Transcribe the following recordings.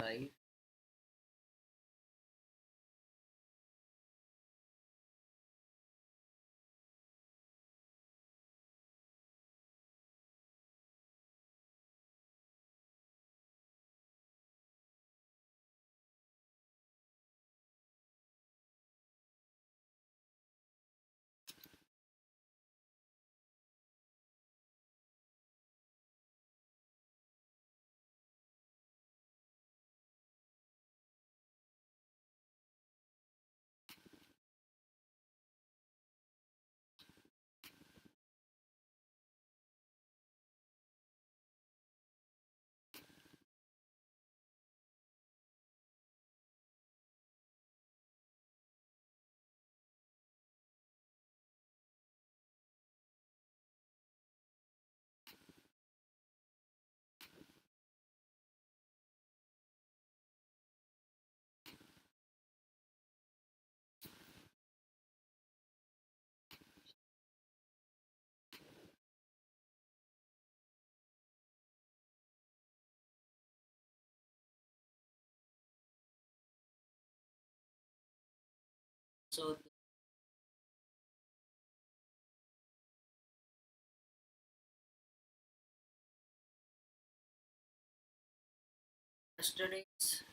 live. So yesterday's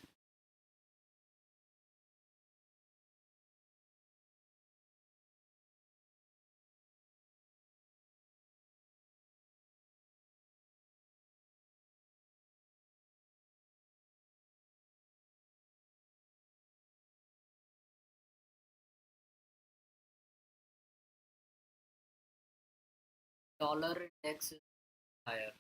dollar index is higher.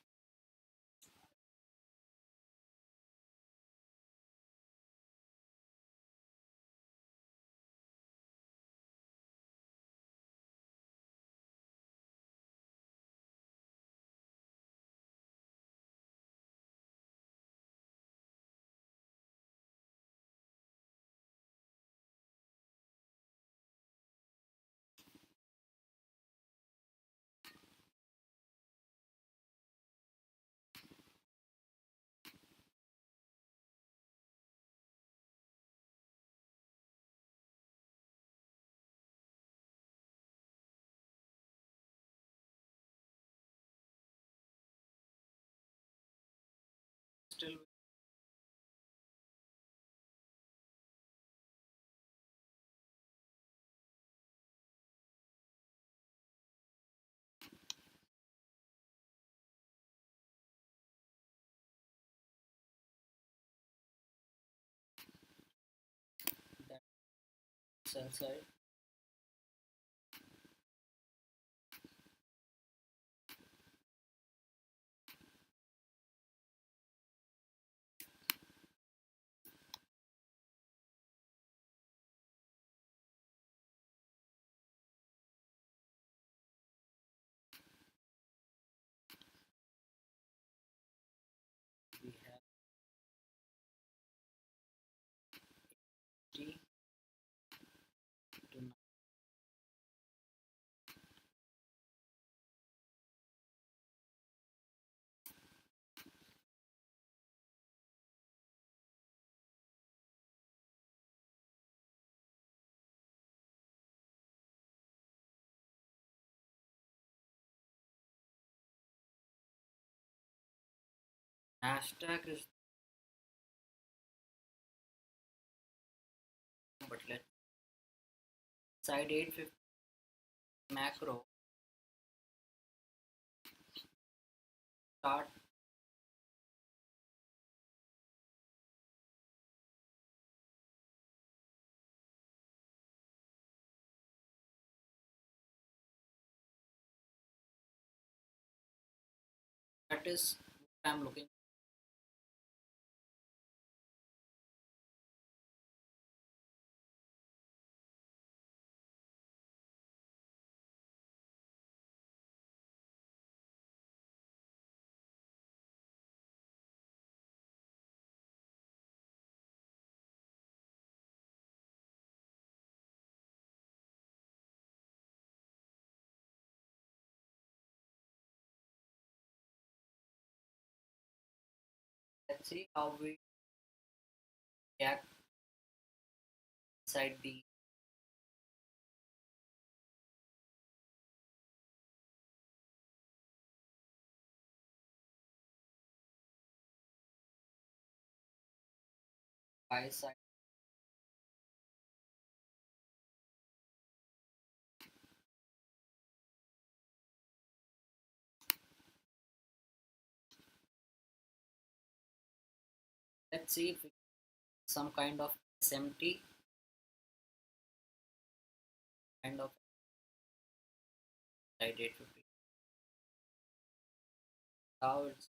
Still that sell side. We have T to Nasdaq is, but let's side 850 macro start. That is what I'm looking. Let's see how we react inside the buy side. Let's see if it's some kind of SMT kind of inside 850. Now it's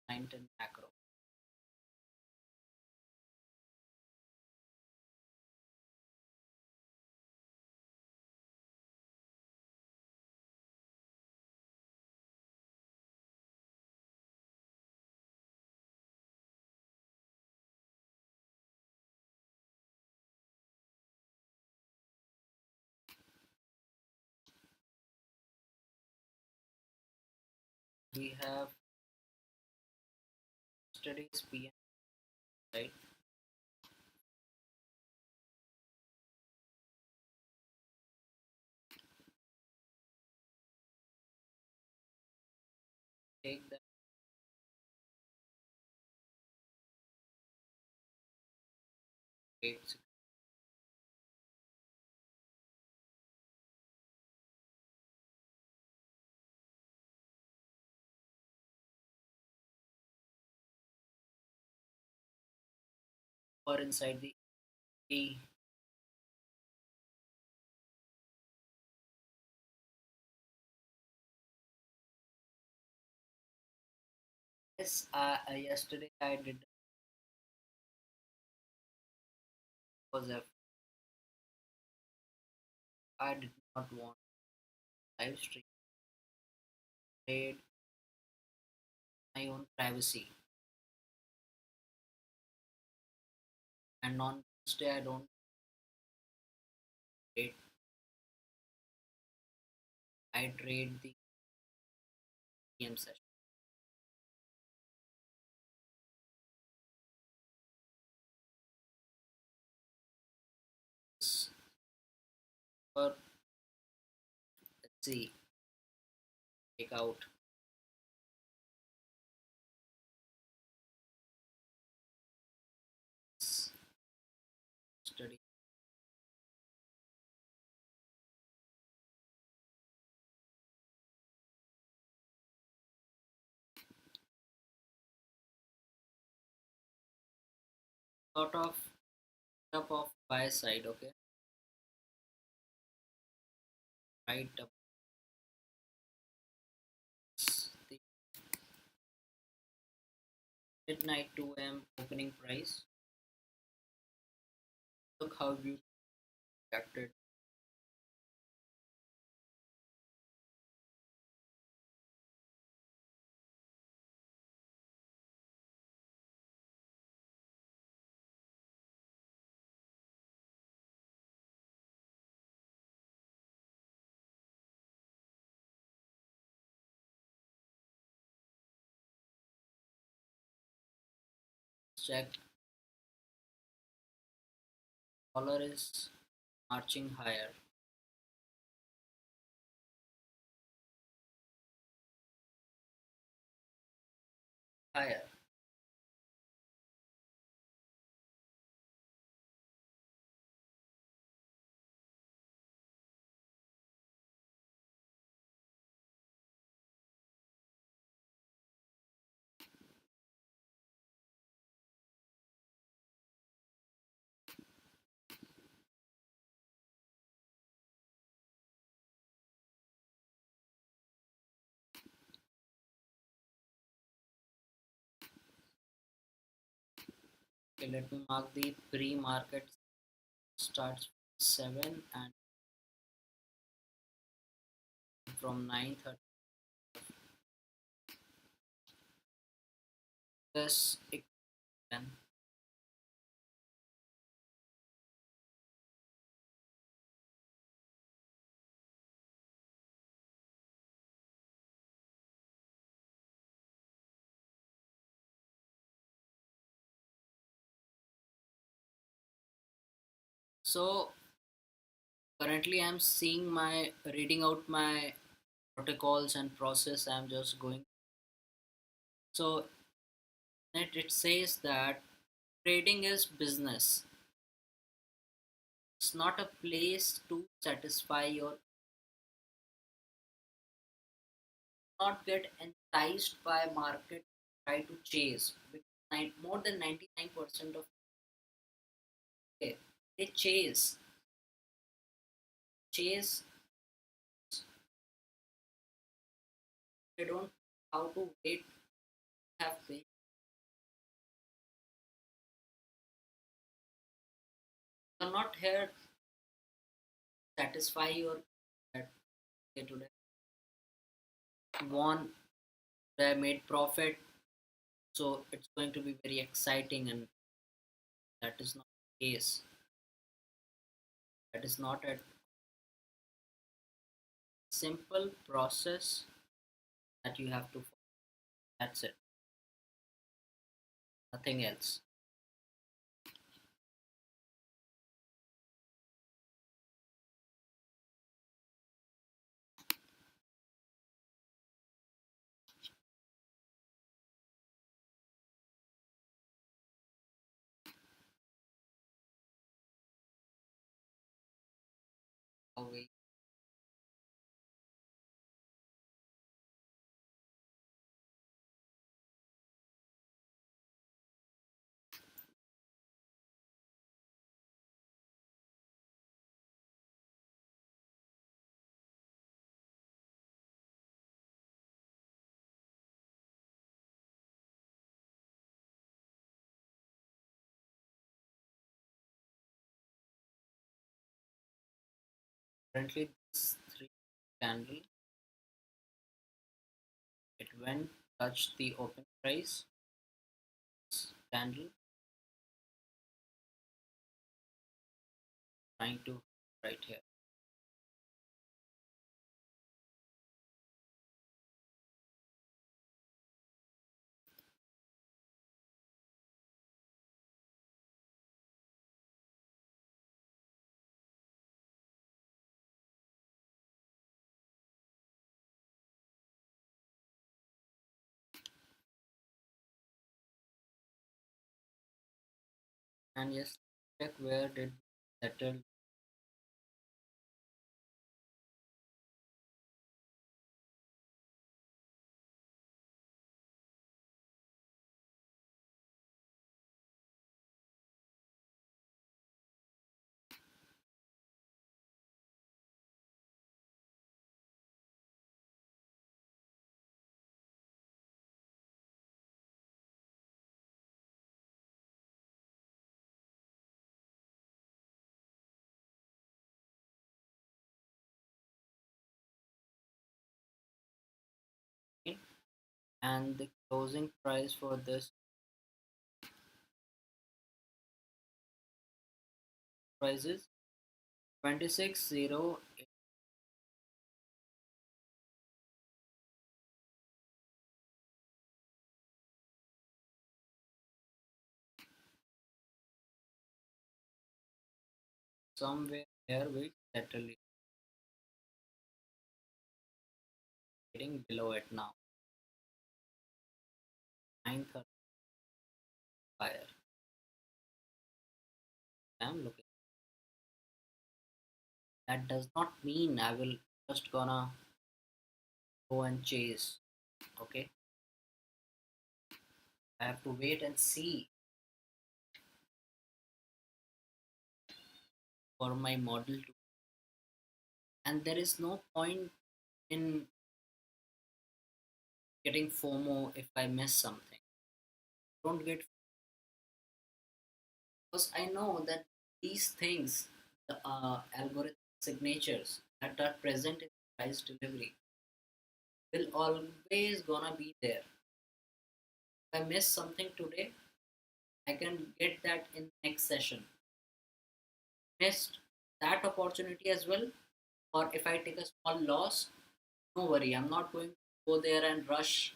910 macro. We have yesterday's PM, right? Take the trade or inside the yes, yesterday I did was a I did not want live stream trade my own privacy, and on Tuesday I don't trade. I trade the PM session. But let's see, take out this study. Sort of up of buy side, okay, right up the midnight 2 a.m. opening price. Look how you reacted. Check dollar is marching higher, higher. Okay, let me mark the pre-market starts 7 and from 9:30. This then So currently I'm seeing my reading out my protocols and process. I'm just going. So it says that trading is business. It's not a place to satisfy your, not get enticed by market, try to chase. Because more than 99% of they chase, they don't how to wait, have patience. You're not here to satisfy your that day to day. Won, they made profit, so it's going to be very exciting, and that is not the case. That is not a simple process that you have to follow. That's it, nothing else. How we currently this three candle, it went touched the open price candle, trying to right here. And yes, check where did we settle in, and the closing price for this price is 26.0, somewhere here we settle it, getting below it now. 9:30 fire. I'm looking. That does not mean I will just gonna go and chase. Okay, I have to wait and see for my model to. And there is no point in getting FOMO if I miss something. Don't get, because I know that these things, the algorithm signatures that are present in price delivery, will always gonna be there. If I miss something today, I can get that in next session. Missed that opportunity as well, or if I take a small loss, no worry, I'm not going to go there and rush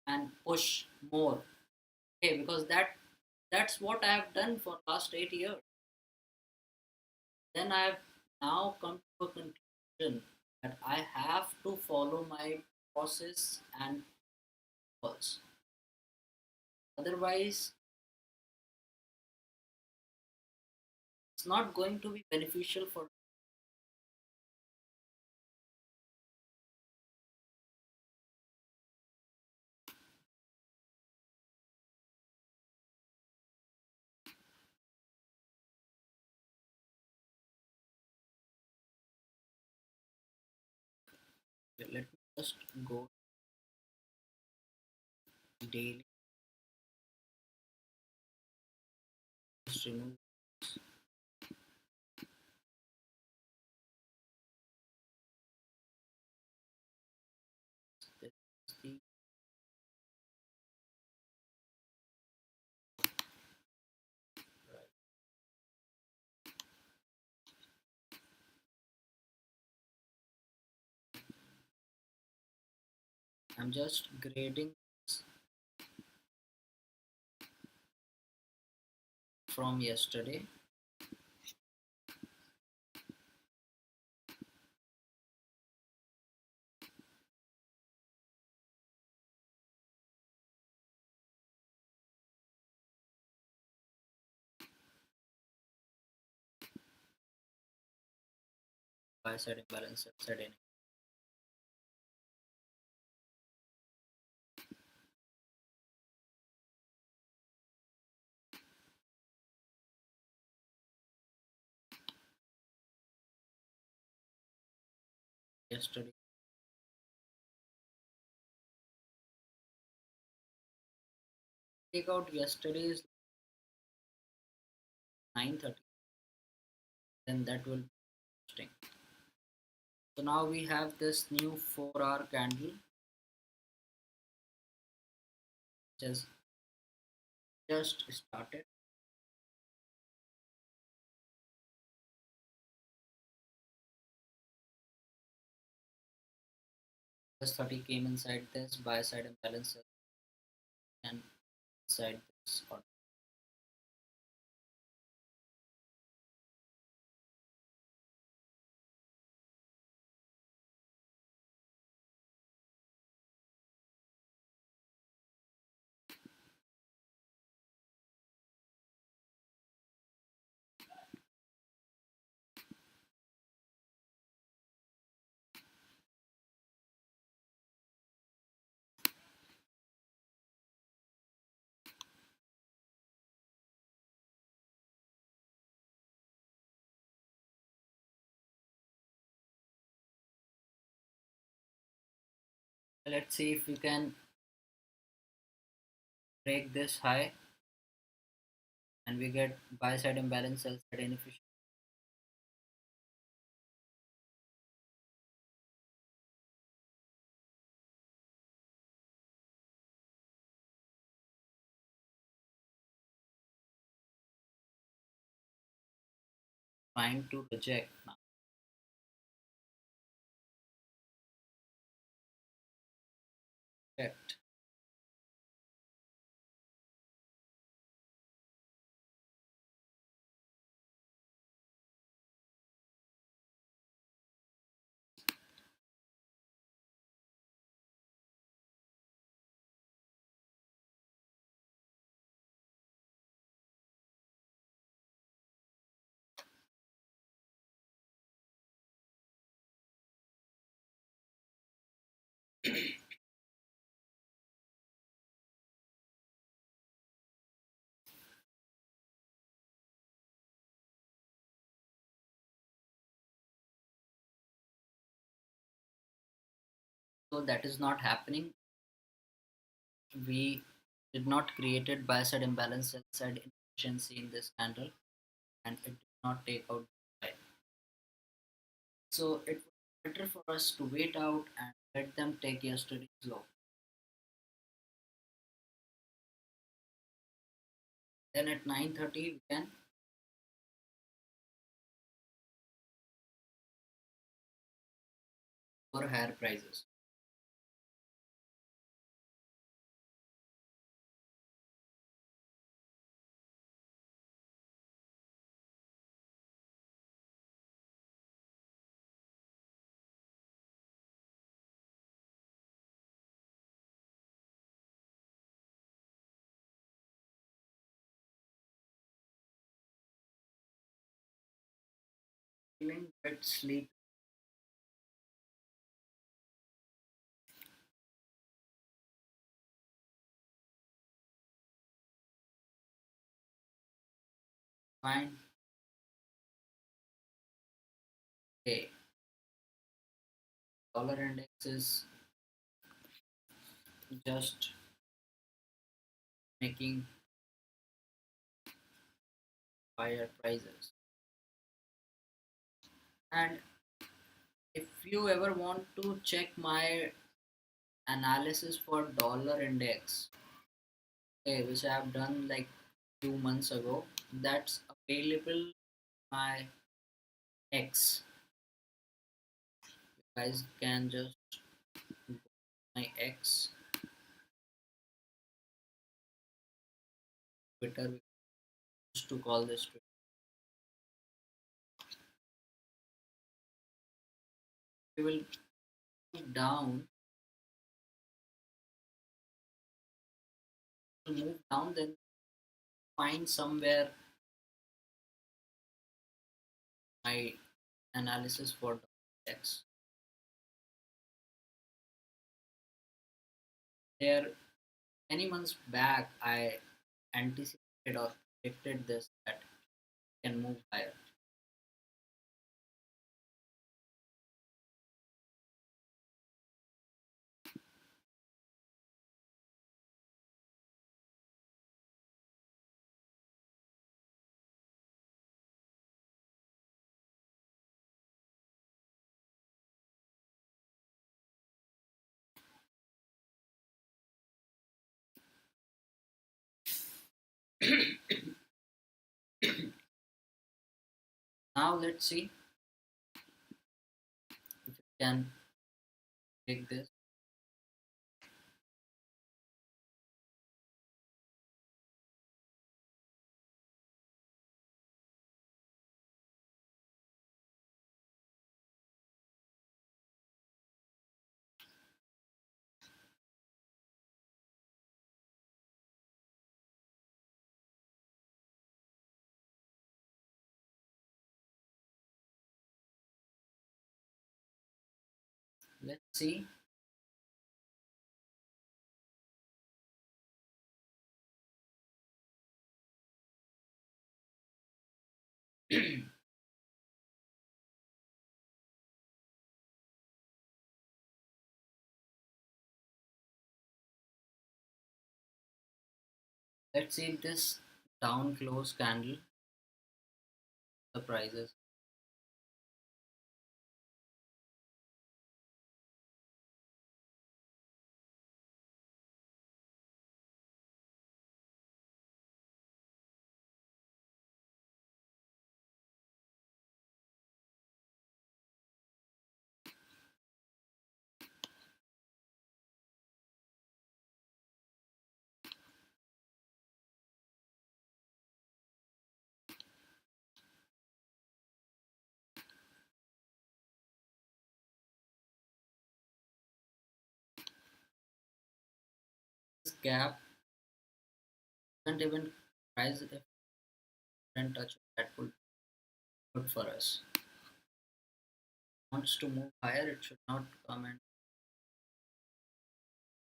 and push more. Okay, because that's what I have done for last 8 years. Then I have now come to a conclusion that I have to follow my process and goals. Otherwise, it's not going to be beneficial for. Let me just go daily, just remove this. The I'm just grading from yesterday. Buy side imbalance, sell side in yesterday. Take out yesterday's 9:30, then that will be interesting. So now we have this new 4-hour candle, which has just started. This 30 came inside this buy side imbalance and inside this order. Let's see if we can break this high and we get buy side imbalance, sell side inefficient. Trying to reject now. Reject. So that is not happening. We did not created buy side imbalance, sell side inefficiency in this candle, and it did not take out the buy. So it was better for us to wait out and let them take yesterday's low. Then at 9:30 we can for higher prices. feeling a bit sleepy. Fine. Okay. Dollar index is just making higher prices. And if you ever want to check my analysis for dollar index, okay, which I have done like 2 months ago, that's available my X. You guys can just go to my X, Twitter, we used to call this Twitter. We will move down, then find somewhere my analysis for X. There, many months back, I anticipated or predicted this that it can move higher. Now let's see if we can take this. Let's see. Let's see this down close candle, the prices. This gap doesn't even rise if it doesn't touch that would be good for us. Wants to move higher, it should not come and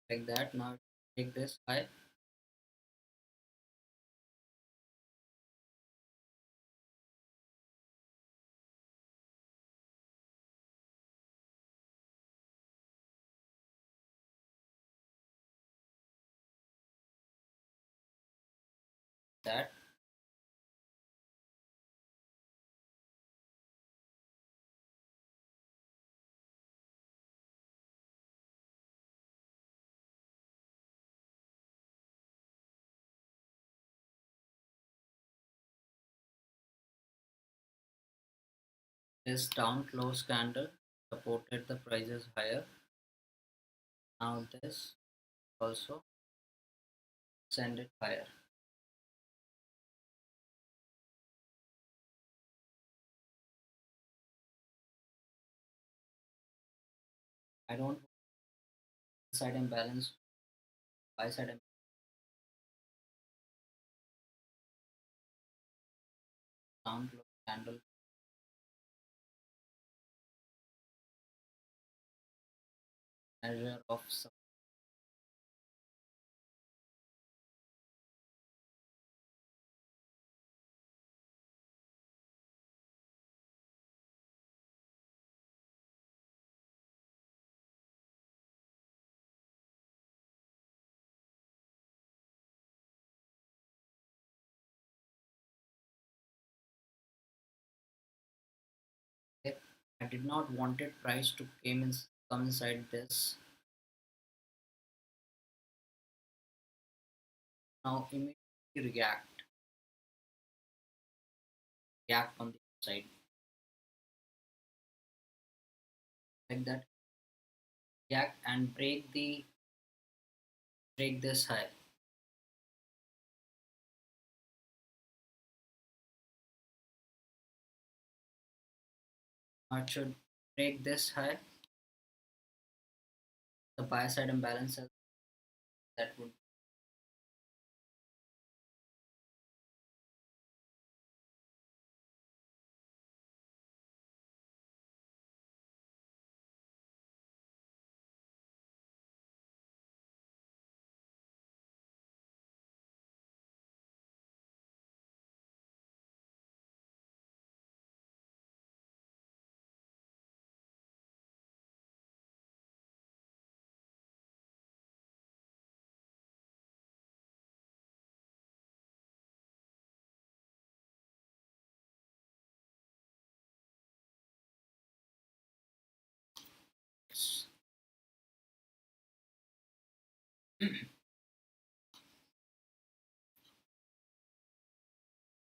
like that. Now take this high. That this down close candle supported the prices higher. Now this also send it higher. I don't want side imbalance, buy side down close candle measure of supply. I did not wanted price to come inside this. Now immediately react on the side like that, react and break this high. Now it should break this high. The buy side imbalance that would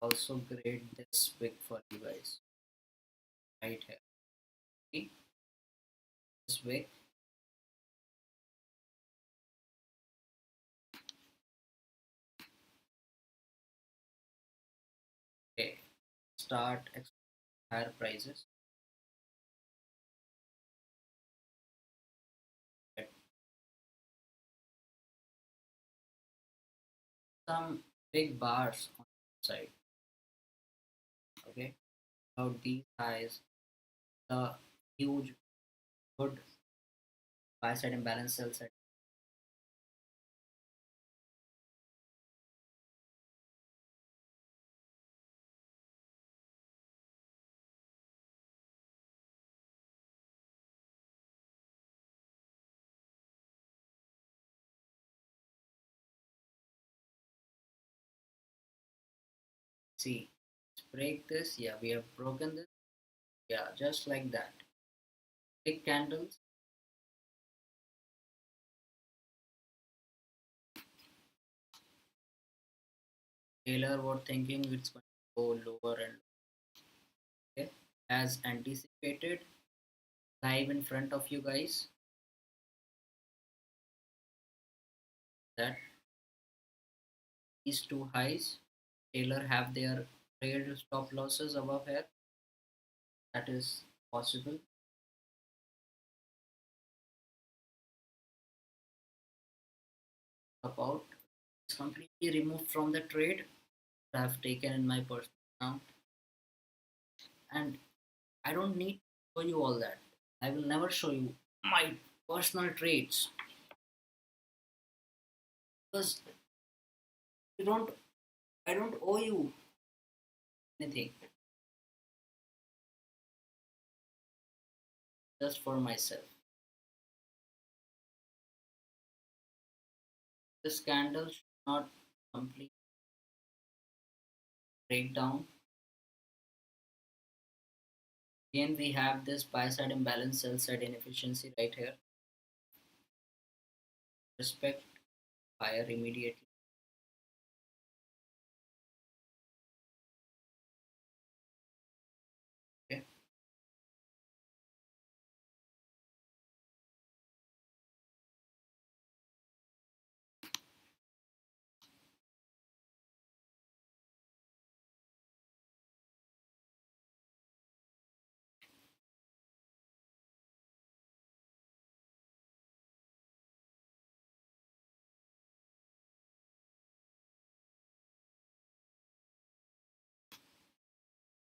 also grade this wick for you guys right here. See this wick. Okay, start higher prices at some big bars on the side. Okay, about these highs, the huge good buy side imbalance sell side. See, let's break this. Yeah, we have broken this. Yeah, just like that. Big candles. Taylor were thinking it's going to go lower and okay, as anticipated, live in front of you guys. That these two highs, Taylor have their trade stop losses above here. That is possible. About it's completely removed from the trade I have taken in my personal account, and I don't need to show you all that. I will never show you my personal trades because you don't. I don't owe you anything. Just for myself. This candle should not complete breakdown. Again, we have this buy side imbalance, sell side inefficiency right here. Respect buyer immediately. Okay.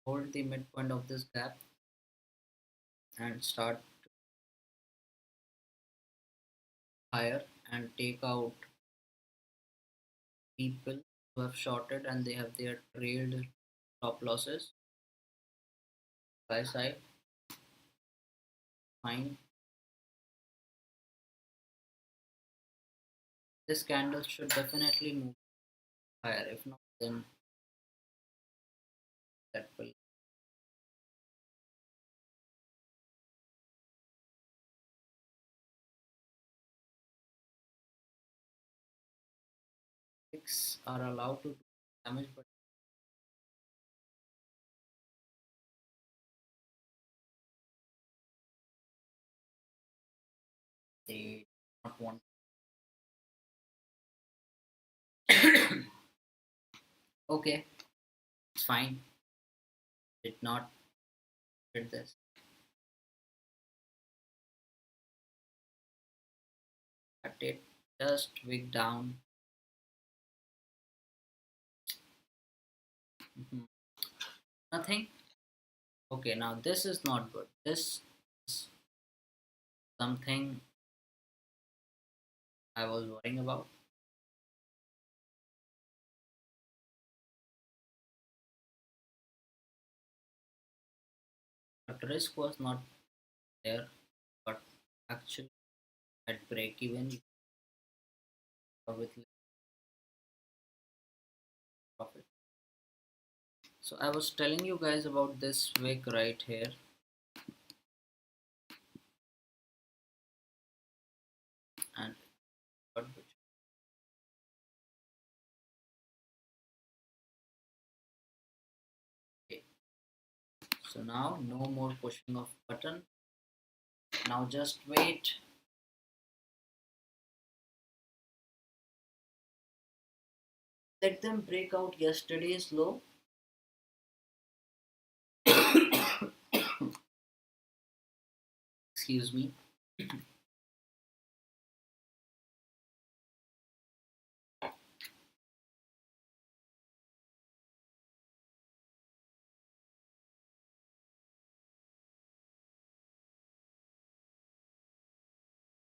Hold the midpoint of this gap and start higher and take out people who have shorted and they have their trailed stop losses. Buy side, fine. This candle should definitely move higher. If not, then that will fix are allowed to do damage, but they do not want. Okay, it's fine. Did not hit this, but it just wick down. Mhm. Nothing. Okay, now this is not good. This is something I was worrying about. But risk was not there, but actually at break even or with less profit. So I was telling you guys about this wick right here, and what okay. So now no more pushing of button. Now just wait. Let them break out yesterday's low. Excuse me.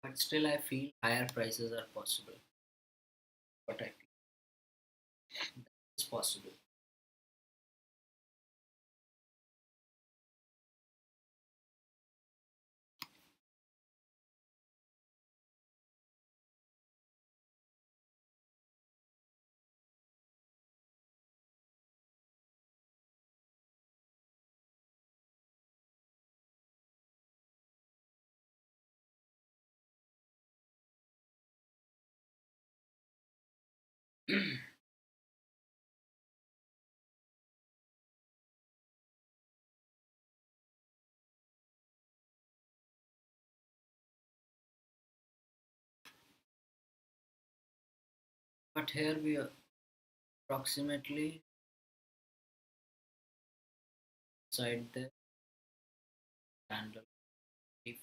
But still I feel higher prices are possible. But I feel it's possible. But here we are approximately inside the candle. If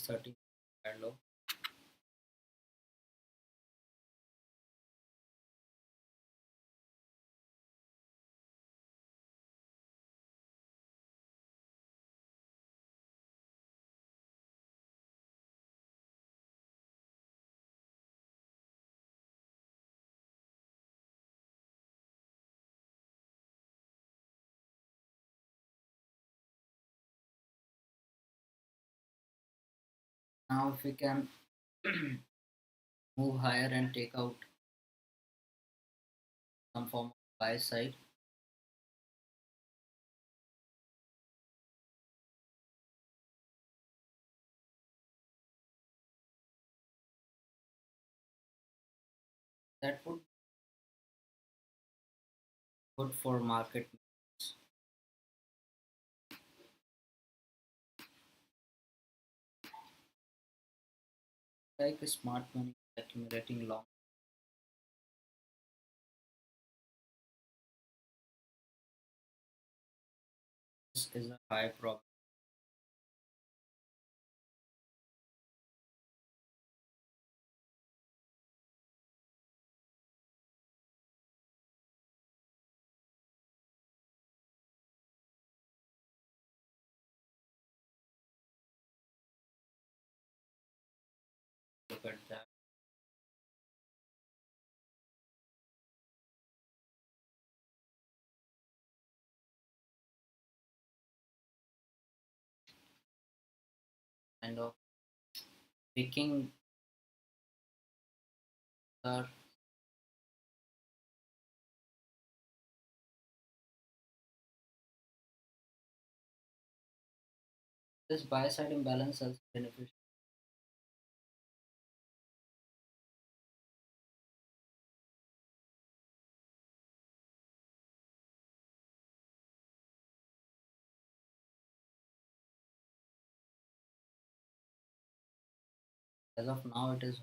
30 low. Now if we can move higher and take out some form of buy side, that would be good for market. like smart money accumulating long. This is a high probability to look at that. Kind of picking the this buy side imbalance as beneficial. As of now, it is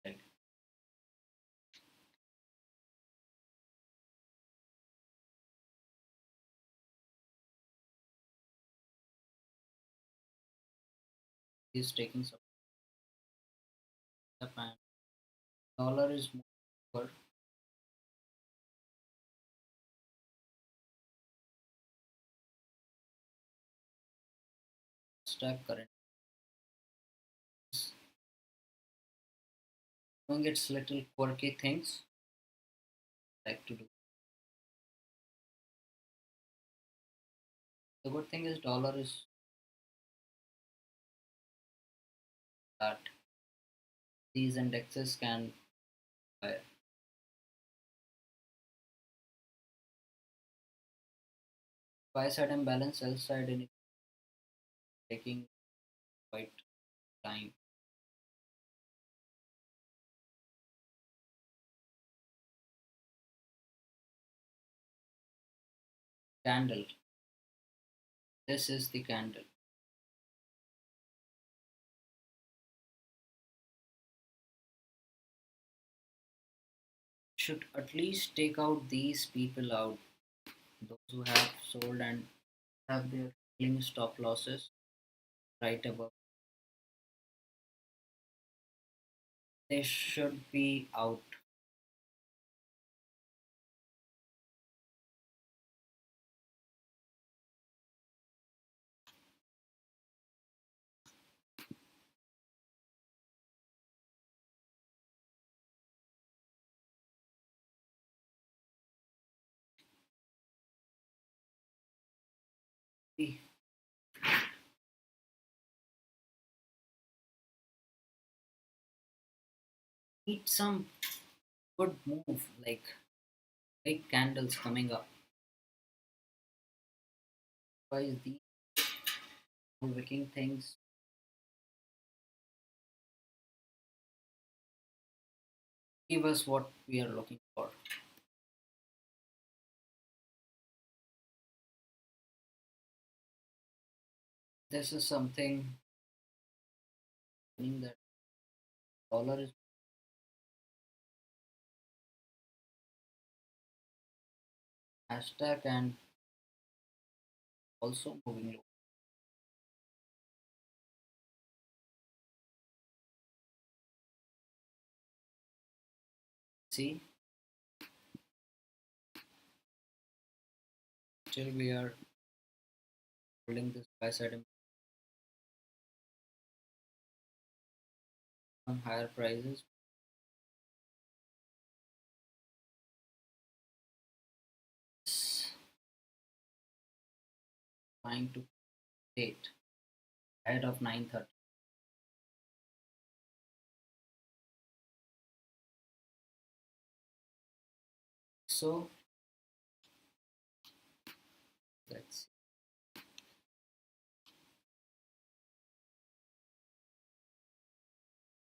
like is taking some step and dollar is more step current doing its little quirky things like to do. The good thing is dollar is that these indexes can buy buy side imbalance, sell side in taking quite time. Candle. This is the candle. Should at least take out these people out. Those who have sold and have their trailing stop losses right above. They should be out. We need some good move like big candles coming up. Otherwise, these wicking things give us what we are looking for. This is something meaning that dollar is hashtag and also moving low. See, still we are holding this buy side on higher prices. Trying to date ahead of 9:30. So let's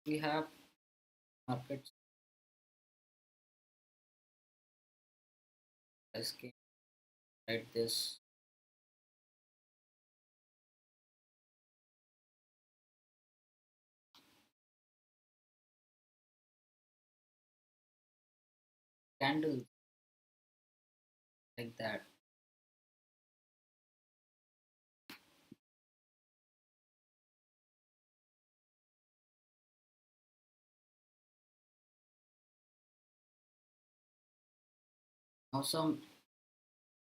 we have markets SK write this candle like that. Now some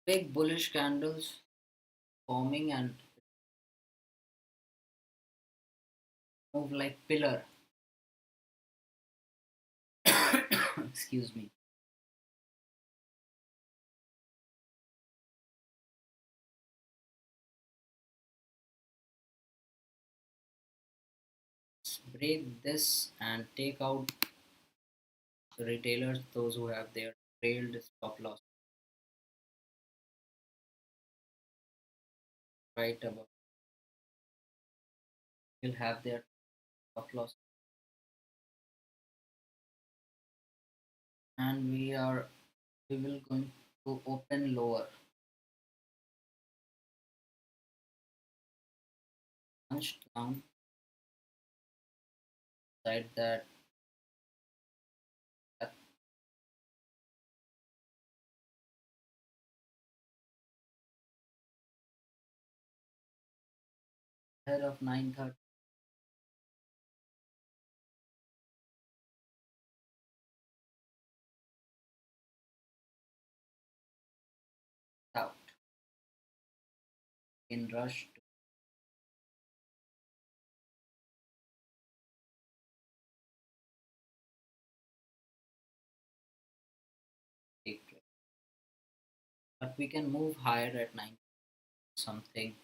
big bullish candles forming and move like pillar. Excuse me. Let's break this and take out the retailers, those who have their trailed stop loss right above will have their stop loss, and we will going to open lower, punched down inside that head of 930 out in rush to take place. But we can move higher at 9 something.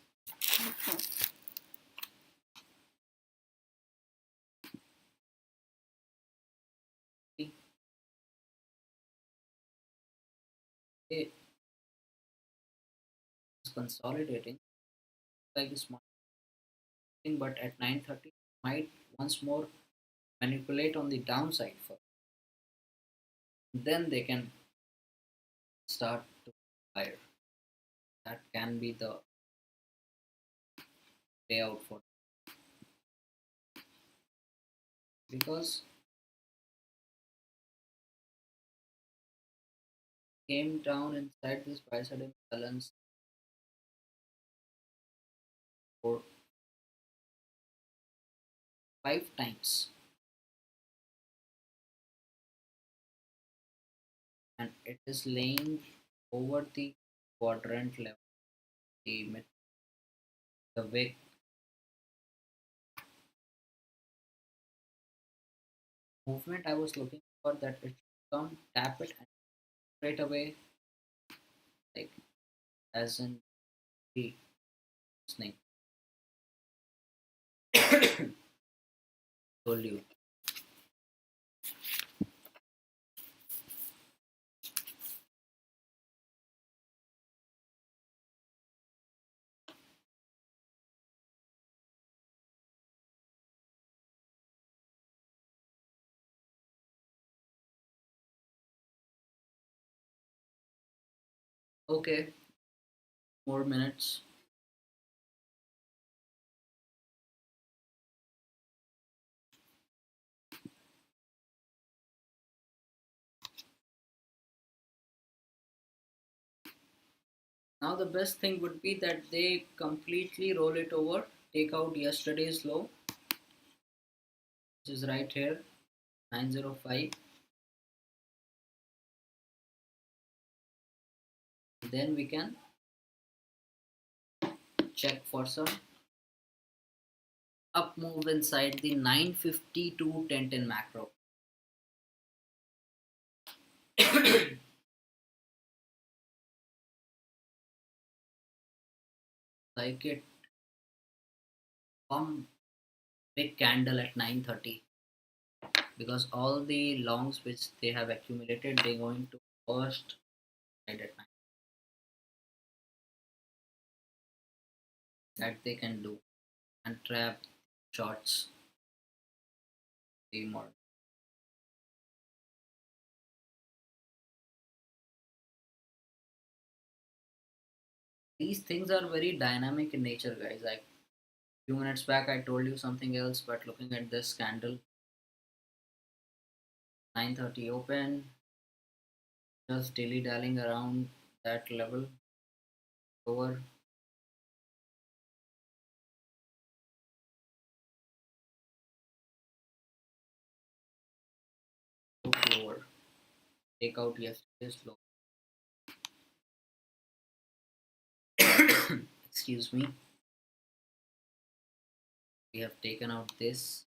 It is consolidating like a small thing, but at 930 might once more manipulate on the downside first. Then they can start to higher. That can be the payout for, because came down inside this price balance for 5 times, and it is laying over the quadrant level, the the wick movement I was looking for, that it should come, tap it, and straight away, like as in the snake told you. Okay, more minutes. Now the best thing would be that they completely roll it over, take out yesterday's low, which is right here, 905. Then we can check for some up move inside the 950 to 1010 macro. Like it, pump big candle at 930, because all the longs which they have accumulated, they're going to burst right at 9. That they can do and trap shorts the more. These things are very dynamic in nature, guys. Like few minutes back, I told you something else, but looking at this candle, 9:30 open, just dilly dallying around that level over, look lower, take out yesterday's low. Excuse me. We have taken out this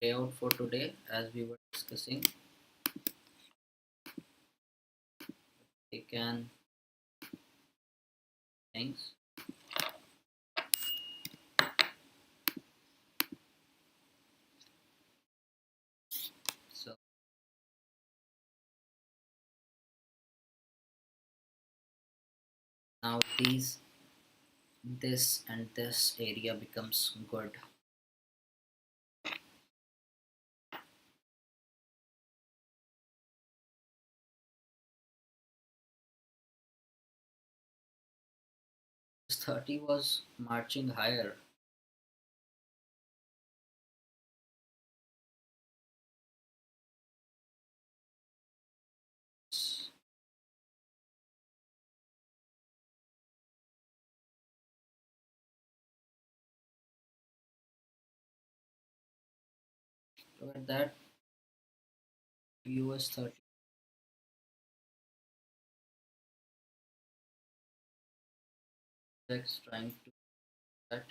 payout for today, as we were discussing. Taken things. So now this and this area becomes good. This 30 was marching higher. Look at that, US 30 Forex trying to that.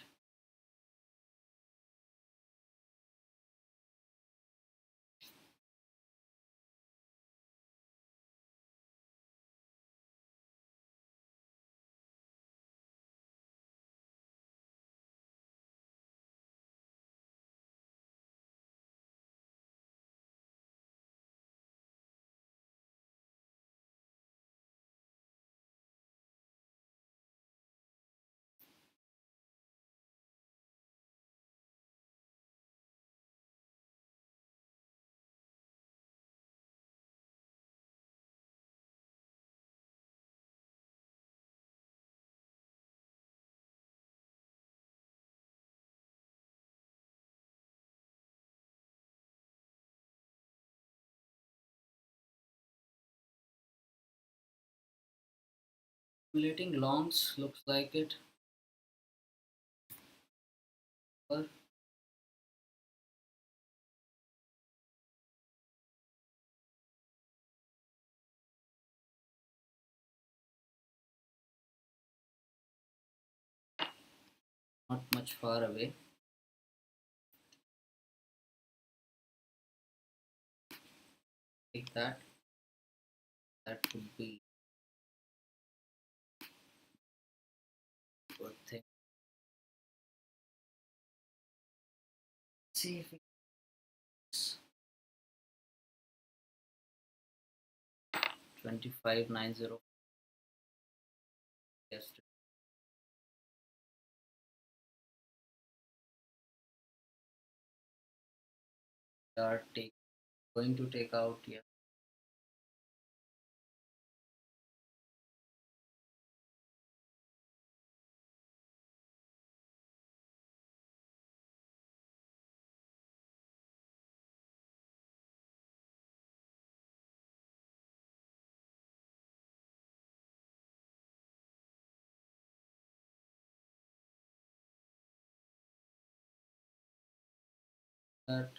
Accumulating longs looks like it, but not much far away. Like that. That could be a good thing. See if it's 2590 yesterday. We are going to take out, yeah, that.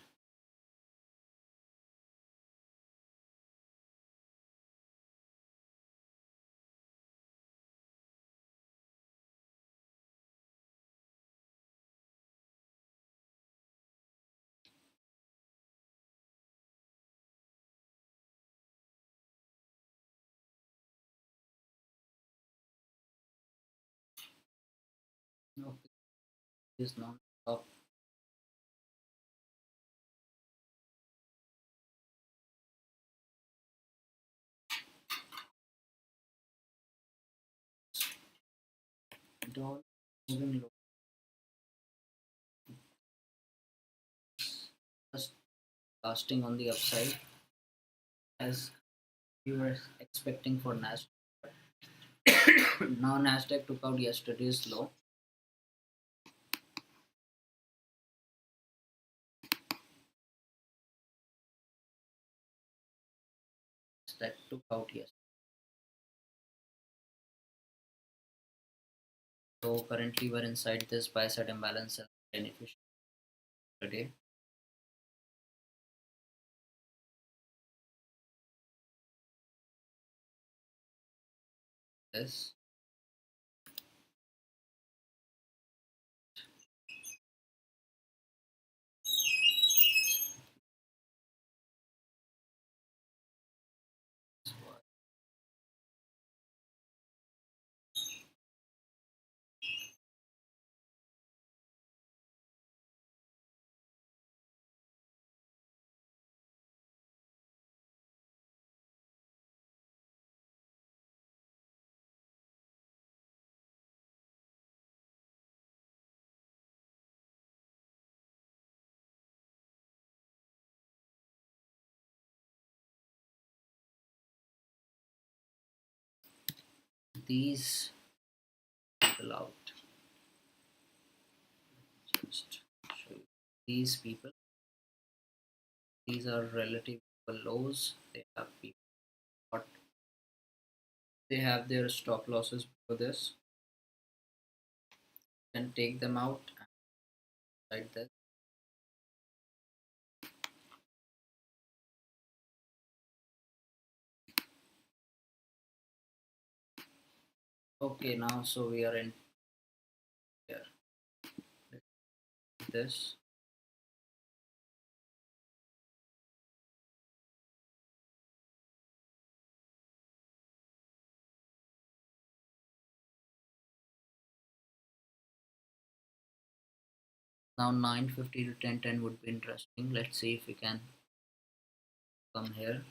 No, it is not up. Dollar moving low. Just casting on the upside as We were expecting for Nasdaq. Now Nasdaq took out yesterday's low. That took out yesterday. So currently we're inside this buy side imbalance and inefficient today. This these people out. Just show you these people. These are relative lows. They have people what they have their stop losses for this. Then take them out like this. Okay, now so we are in here. This now 950 to 1010 would be interesting. Let's see if we can come here.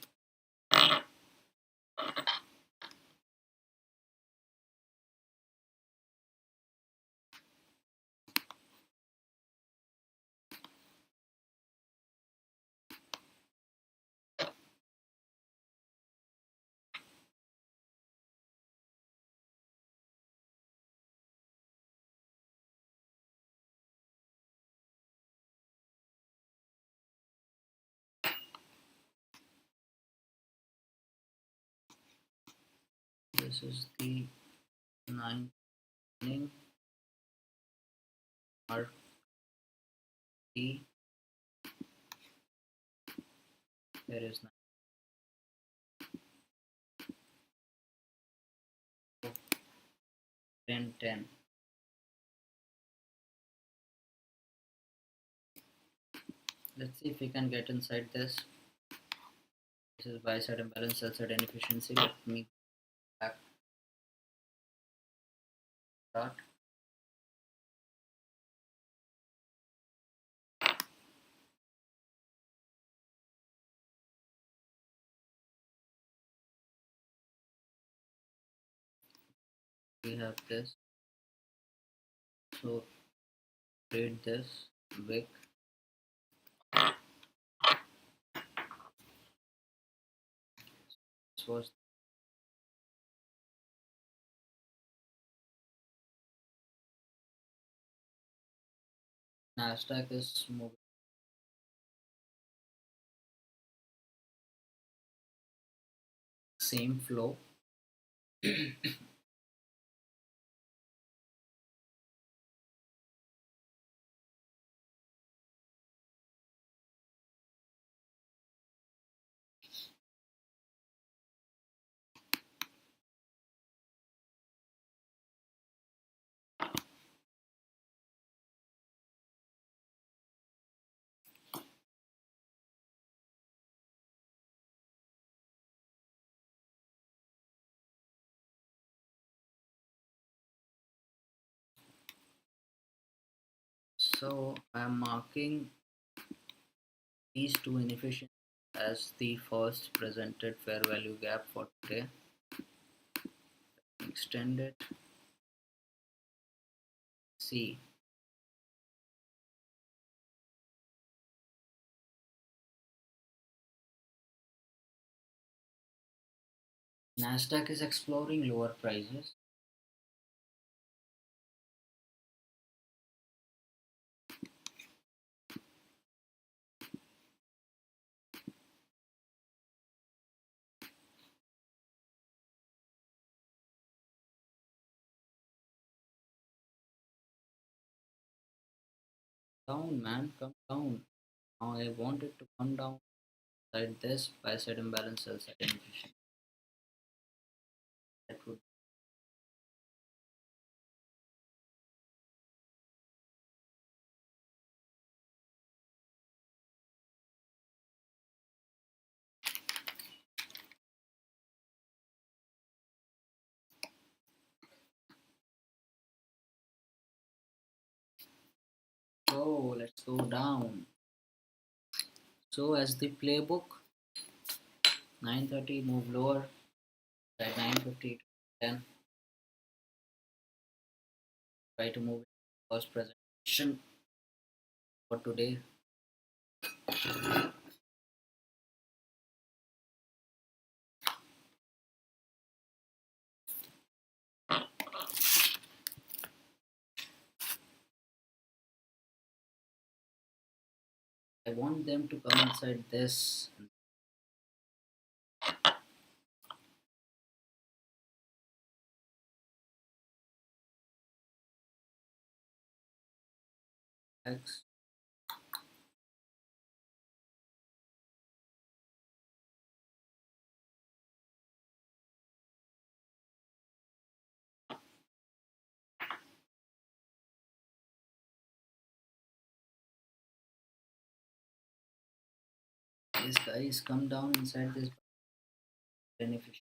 This is the 9 RT. There is 1010. Let's see if we can get inside this. This is buy side imbalance, sell side inefficiency. Let me back start. We have this. So trade this wick. This was Nasdaq is moving same flow. So I am marking these two inefficiencies as the first presented fair value gap for today. Extend it. See. Nasdaq is exploring lower prices. Down, man, come down. Now I want it to come down like this. Buy side imbalance, sell side inefficient. That would go. Let's go down. So as the playbook, 9:30 move lower at 9:50 to 10. Try to move first presentation for today. I want them to come inside this. X. These guys come down inside this beneficial.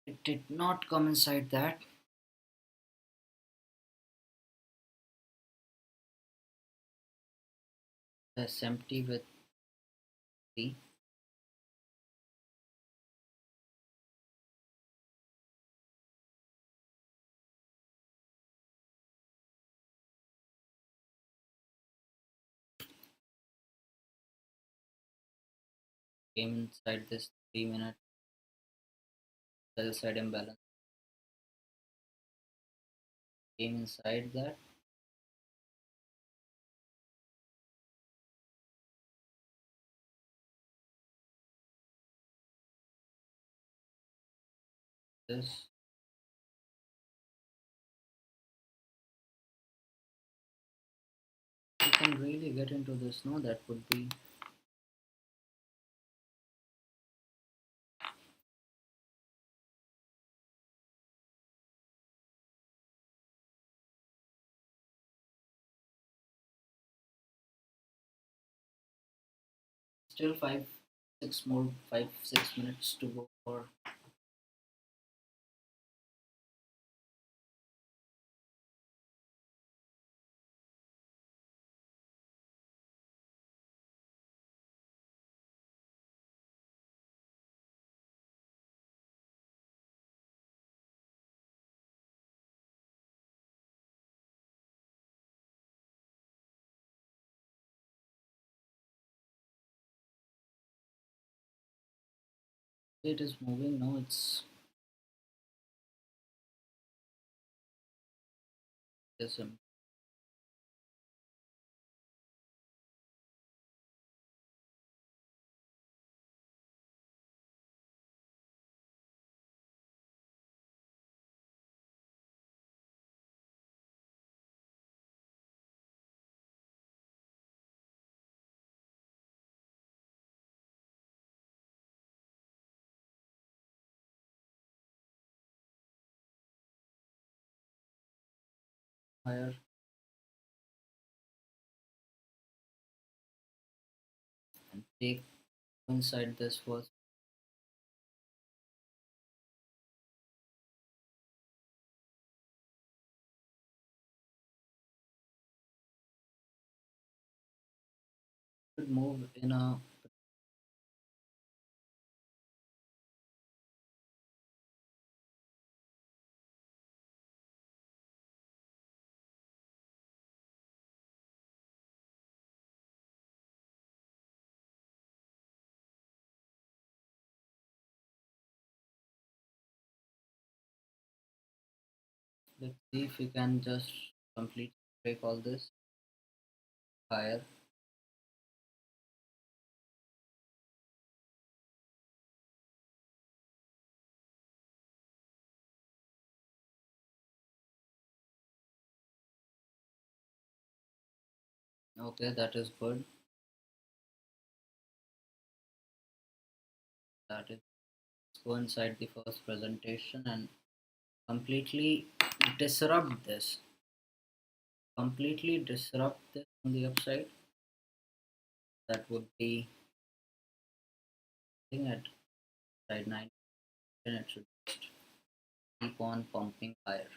It did not come inside that. That's empty with the came inside this 3 minute sell side imbalance. Came inside that. This you can really get into this. No, that would be still 5 6 minutes to go for It is moving. No, it's just higher and take inside this first. Should move in a let's see if we can just complete break all this higher. Okay, that is good. That is, let's go inside the first presentation and completely disrupt this. Completely disrupt this on the upside. That would be I think at side 9 and it should just keep on pumping higher.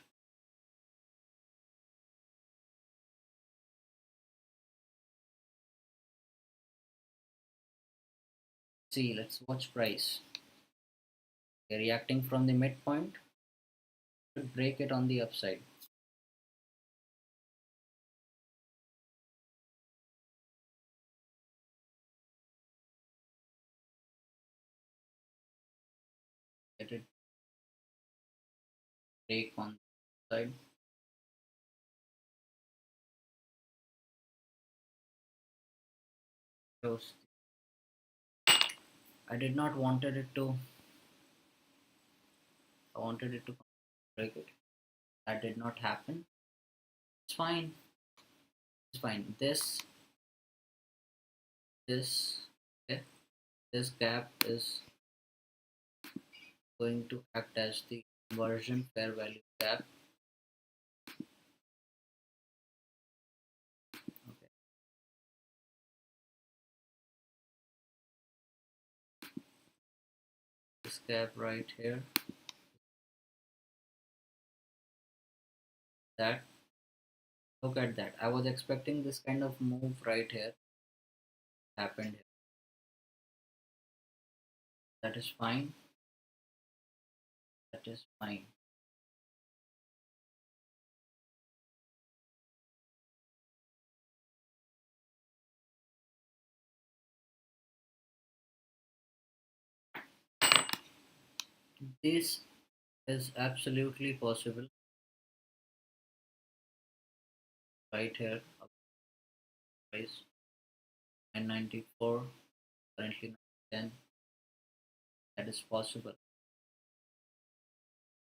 See, let's watch price. They're reacting from the midpoint to break it on the upside. Let it break on the side. Shows I did not wanted it to. I wanted it to break it. That did not happen. It's fine. It's fine. This okay. This gap is going to act as the inversion fair value gap. Okay. This gap right here. That look at that. I was expecting this kind of move right here. Happened here. That is fine. That is fine. This is absolutely possible right here. Price 994, currently 910. That is possible.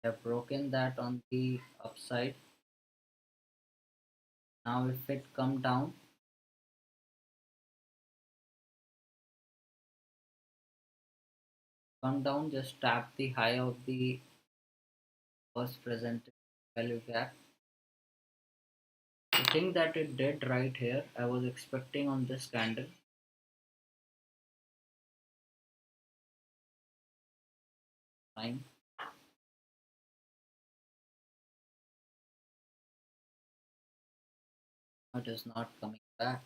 We have broken that on the upside. Now if it come down, just tap the high of the first presented value gap. The thing that it did right here, I was expecting on this candle. Fine. It is not coming back.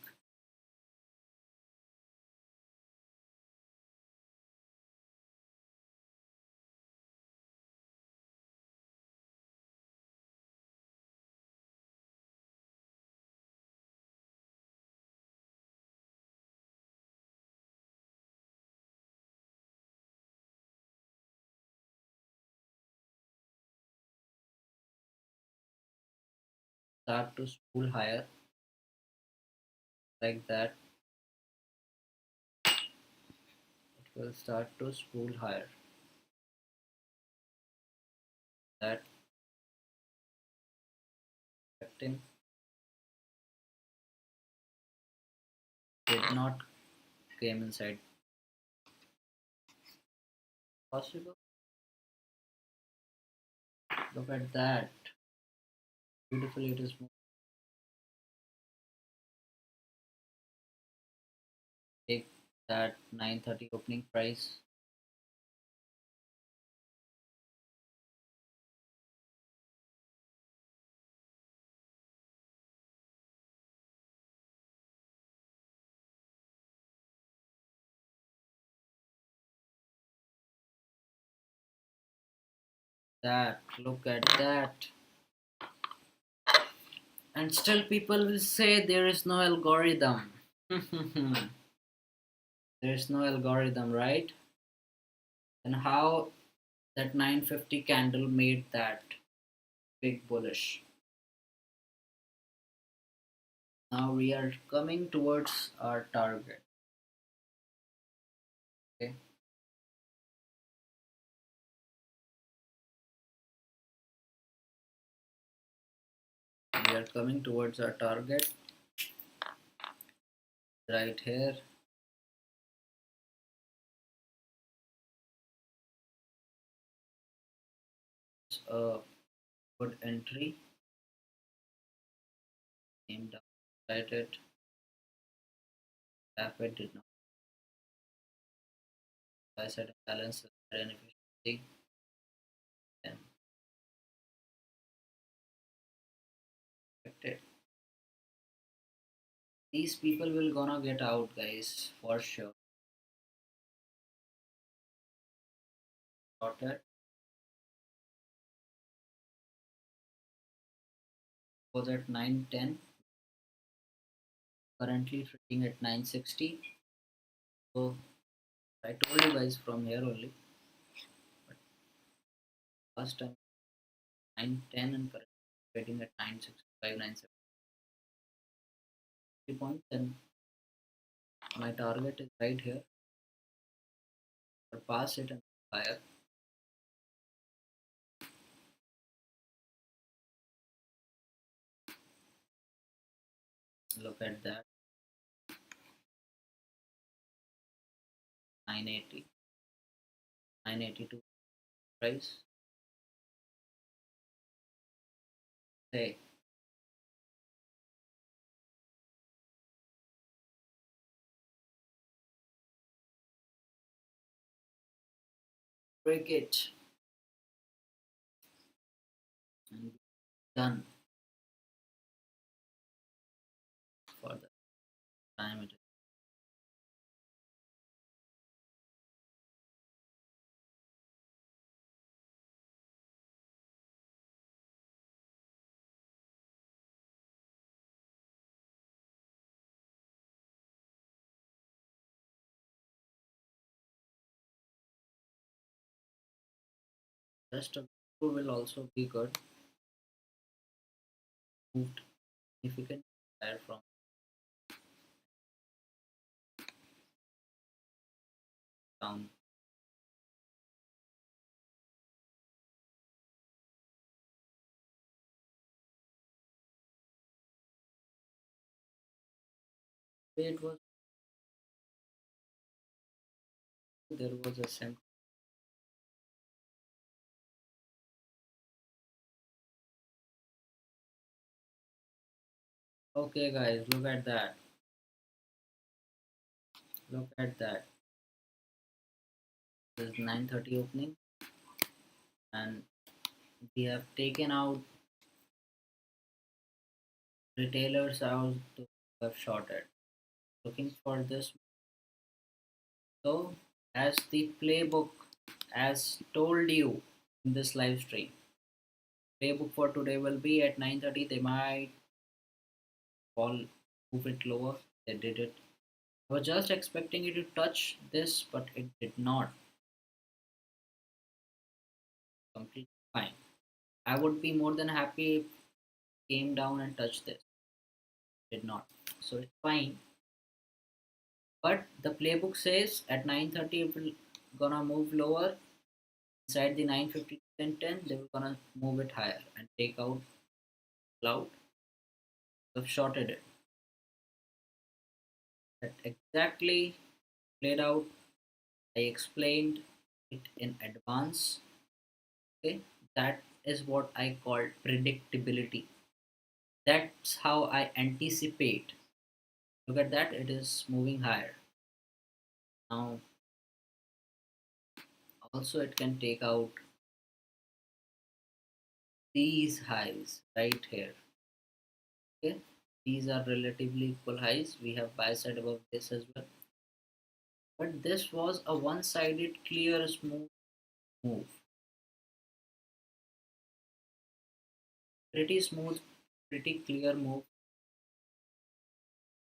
start to spool higher like that. It will start to spool higher. That acting did not came inside. Possible. Look at that. Beautifully it is moving. Take that 9:30 opening price. That. Look at that. And still people will say there is no algorithm. There is no algorithm, right? And how that 950 candle made that big bullish. Now we are coming towards our target. Okay, we are coming towards our target right here. It's a good entry. Came down, excited. Rapid did not. I said balance and efficiency. Then expected. These people will gonna get out, guys, for sure. Shorter was at 910. Currently trading at 960. So I told you guys from here only. But last time 910 and currently trading at 965, 970 points, and my target is right here. Or pass it and higher. Look at that. 980. 982 price. Hey, break it and done for the time it is. Rest of the will also be good. Moved significant higher from down. It was there was a cent. Okay, guys, look at that. Look at that. This is 9:30 opening, and we have taken out retailers out to have shorted. Looking for this. So, as the playbook, as told you in this live stream, playbook for today will be at 9:30. They might fall, move it lower. They did it. I was just expecting it to touch this, but it did not. Completely fine. I would be more than happy came down and touched this. Did not. So it's fine. But the playbook says at 9:30 it will gonna move lower. Inside the 9:50 10:10 they were gonna move it higher and take out cloud. They've shorted it. That exactly played out. I explained it in advance. Okay, that is what I call predictability. That's how I anticipate. Look at that, it is moving higher. Now, also it can take out these highs right here. Okay, these are relatively equal highs. We have buy side above this as well. But this was a one-sided, clear, smooth move. Pretty smooth, pretty clear move.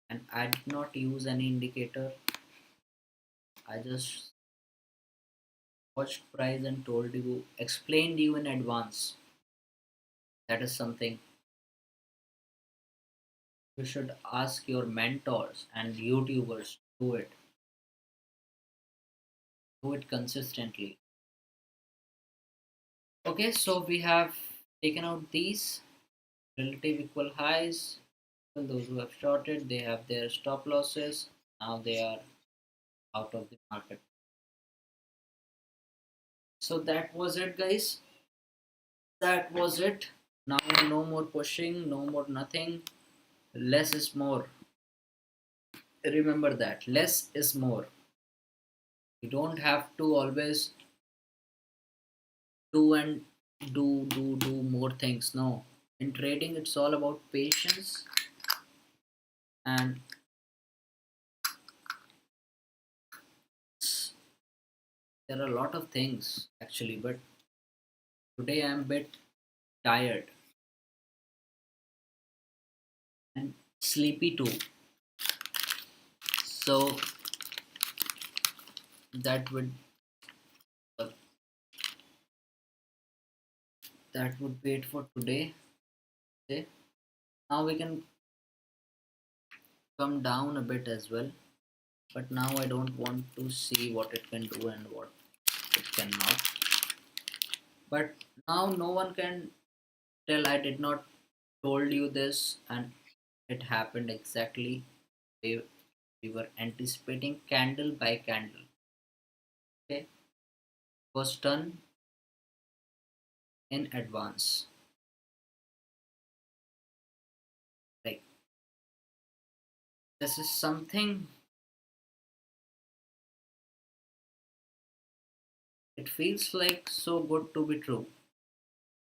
And I did not use any indicator. I just watched price and told you, explained you in advance. That is something you should ask your mentors and YouTubers to do it. Do it consistently. Okay, so we have taken out these relative equal highs. Those who have shorted, they have their stop losses. Now they are out of the market. So that was it, guys. That was it. Now no more pushing, no more nothing. Less is more. Remember that. Less is more. You don't have to always do and do more things. No. In trading, it's all about patience, and there are a lot of things actually, but today I'm a bit tired and sleepy too. So that would uh, that would be it for today. Okay. Now we can come down a bit as well, but now I don't want to see what it can do and what it cannot. But now no one can tell I did not told you this and it happened exactly. We were anticipating candle by candle. Okay, it was done in advance. Like, this is something, it feels like so good to be true,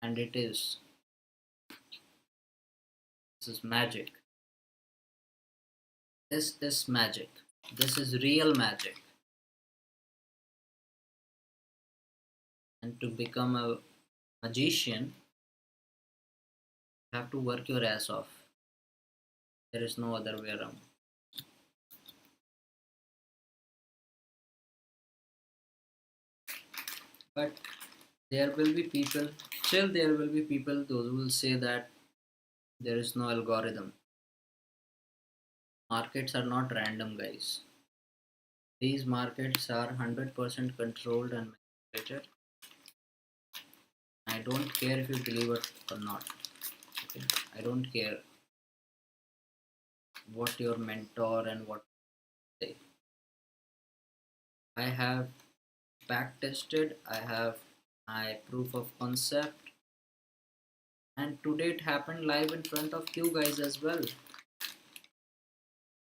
and it is. This is magic. This is magic. This is real magic. And to become a magician, you have to work your ass off. There is no other way around. But there will be people, still there will be people, those who will say that there is no algorithm. Markets are not random, guys. These markets are 100% controlled and manipulated. I don't care if you believe it or not. Okay? I don't care what your mentor and what they say. I have back tested, I have my proof of concept, and today it happened live in front of you guys as well.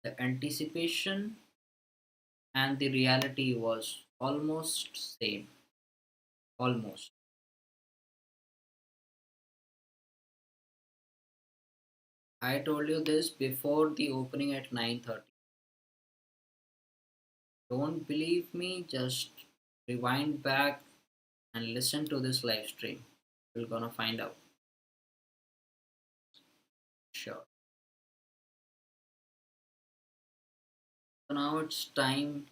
The anticipation and the reality was almost same. Almost. I told you this before the opening at 9:30. Don't believe me? Just rewind back and listen to this live stream. We're gonna find out. Sure. So now it's time to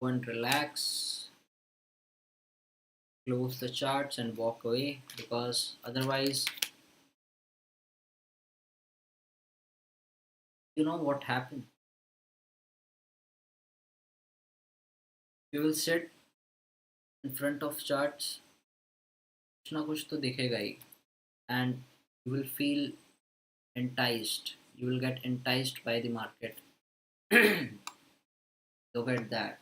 go and relax, close the charts and walk away, because otherwise You know what happened? You will sit in front of charts, कुछ ना कुछ तो दिखेगा ही, and you will feel enticed. You will get enticed by the market. Look at that.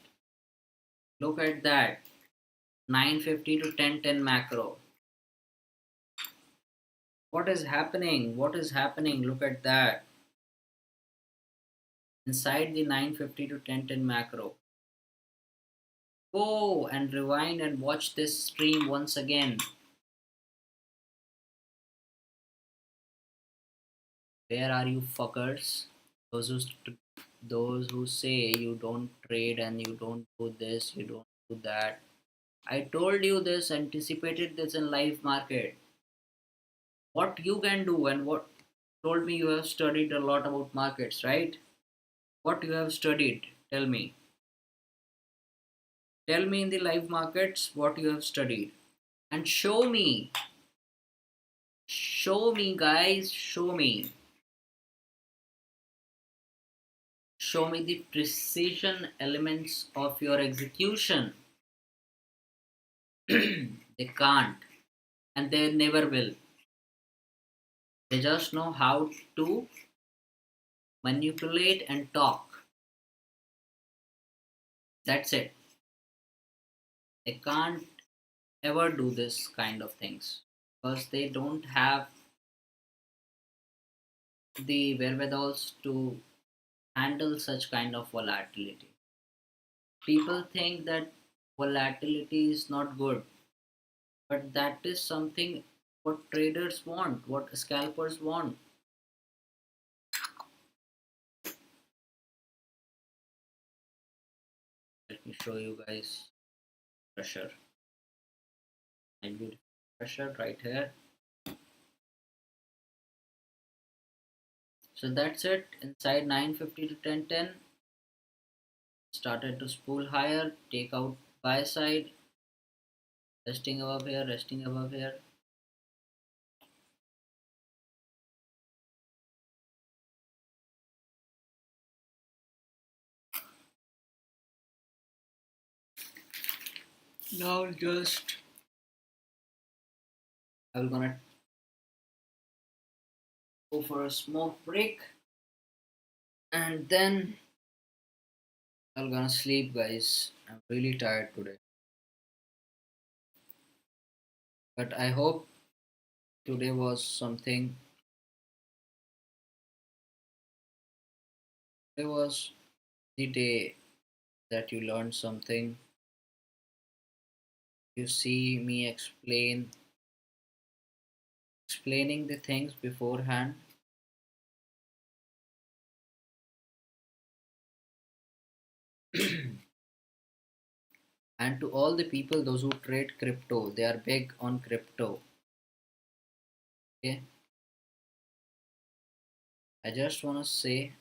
Look at that. 950 to 1010 macro. What is happening? What is happening? Look at that. Inside the 950 to 1010 macro. Go and rewind and watch this stream once again. Where are you fuckers? Those who those who say you don't trade and you don't do this, you don't do that. I told you this, anticipated this in live market. What you can do and what told me you have studied a lot about markets, right? What you have studied? Tell me. Tell me in the live markets what you have studied. And show me. Show me, guys. Show me. Show me the precision elements of your execution. They can't. And they never will. They just know how to manipulate and talk. That's it. They can't ever do this kind of things because they don't have the wherewithals to handle such kind of volatility. People think that volatility is not good, but that is something what traders want, what scalpers want. Let me show you guys pressure. My beautiful pressure right here. So that's it. Inside 950 to 1010, started to spool higher, take out buy side, resting above here, resting above here. Now just I'm gonna go for a smoke break and then I'm gonna sleep, guys. I'm really tired today. But I hope today was something, today was the day that you learned something. You see me explaining the things beforehand. And to all the people, those who trade crypto, they are big on crypto. Okay, I just want to say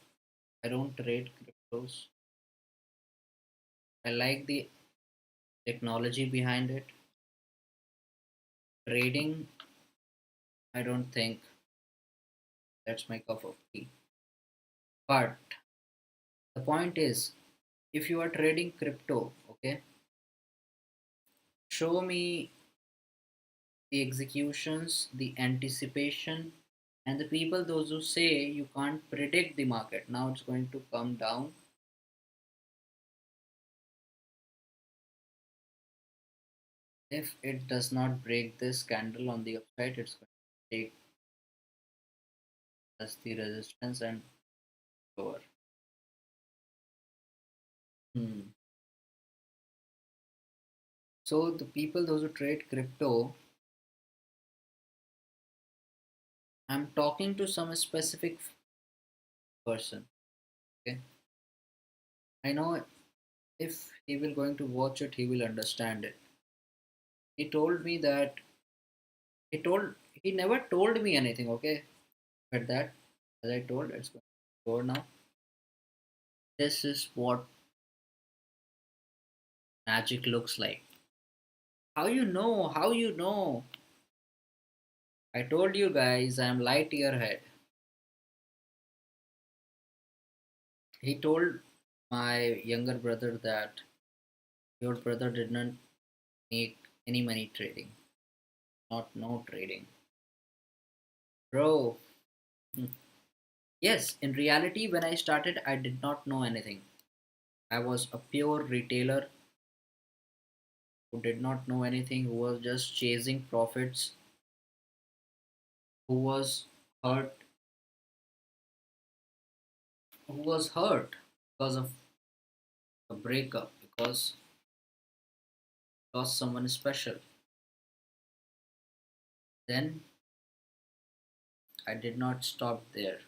I don't trade cryptos. I like the technology behind it. Trading, I don't think that's my cup of tea. But the point is, if you are trading crypto, okay, show me the executions, the anticipation, and the people, those who say you can't predict the market. Now it's going to come down. If it does not break this candle on the upside, it's going to take as the resistance and lower. Hmm. So the people, those who trade crypto, I'm talking to some specific person. Okay, I know if he will going to watch it, he will understand it. He told me that he never told me anything. Okay, but that, as I told, it's going to go now. This is what magic looks like. How you know? How you know? I told you guys, I'm light year ahead. He told my younger brother that your brother did not make any money trading, not no trading. Bro, yes, in reality, when I started, I did not know anything. I was a pure retailer who did not know anything, who was just chasing profits, who was hurt, who was hurt because of a breakup, because lost someone special. Then I did not stop there.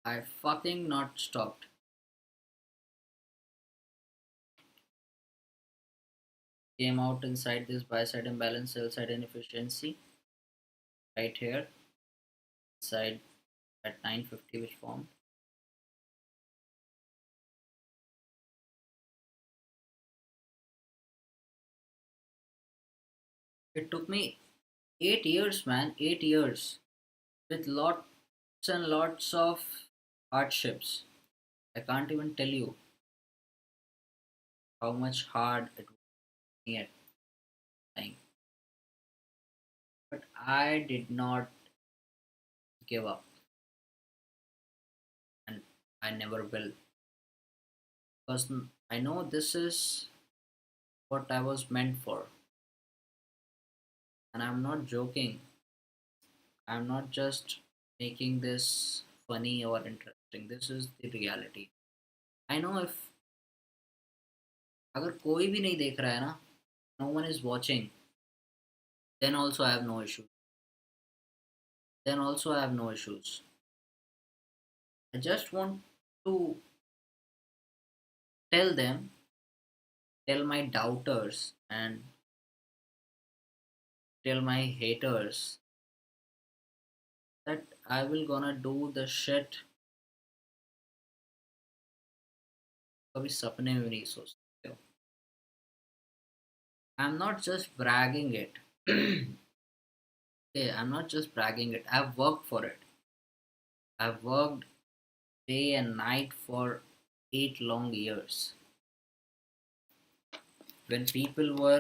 I fucking not stopped. Came out inside this buy side imbalance, sell side inefficiency, right here, side at 950 which formed. It took me 8 years, man, 8 years with lots and lots of hardships. I can't even tell you how much hard it was me at time. But I did not give up, and I never will, because I know this is what I was meant for. And I'm not joking. I'm not just making this funny or interesting. This is the reality. I know if अगर कोई भी नहीं देख रहा है ना, no one is watching, then also I have no issue. Then also I have no issues. I just want to tell them, tell my doubters, and tell my haters that I will gonna do the shit कभी सपने में भी नहीं सोच सकते हो. I'm not just bragging it. Okay, I'm not just bragging it. I've worked for it. I've worked day and night for 8 long years. When people were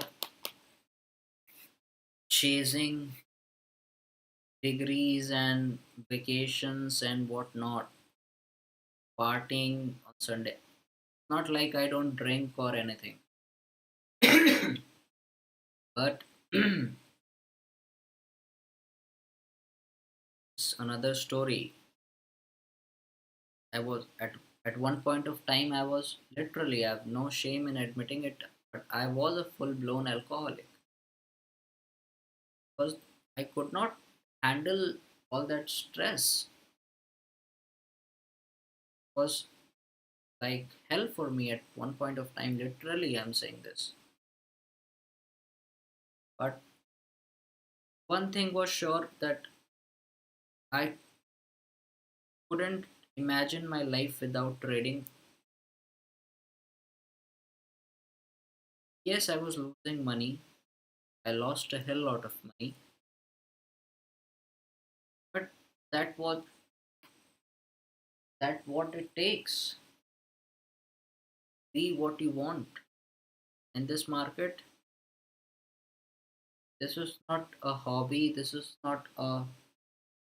chasing degrees and vacations and whatnot, partying on Sunday. Not like I don't drink or anything, but it's another story. I was at one point of time I was literally, I have no shame in admitting it, but I was a full blown alcoholic because I could not handle all that stress. It was like hell for me at one point of time. Literally, I'm saying this. But one thing was sure that I couldn't imagine my life without trading. Yes, I was losing money. I lost a hell lot of money, but that was that what it takes. Be what you want in this market. This is not a hobby. This is not a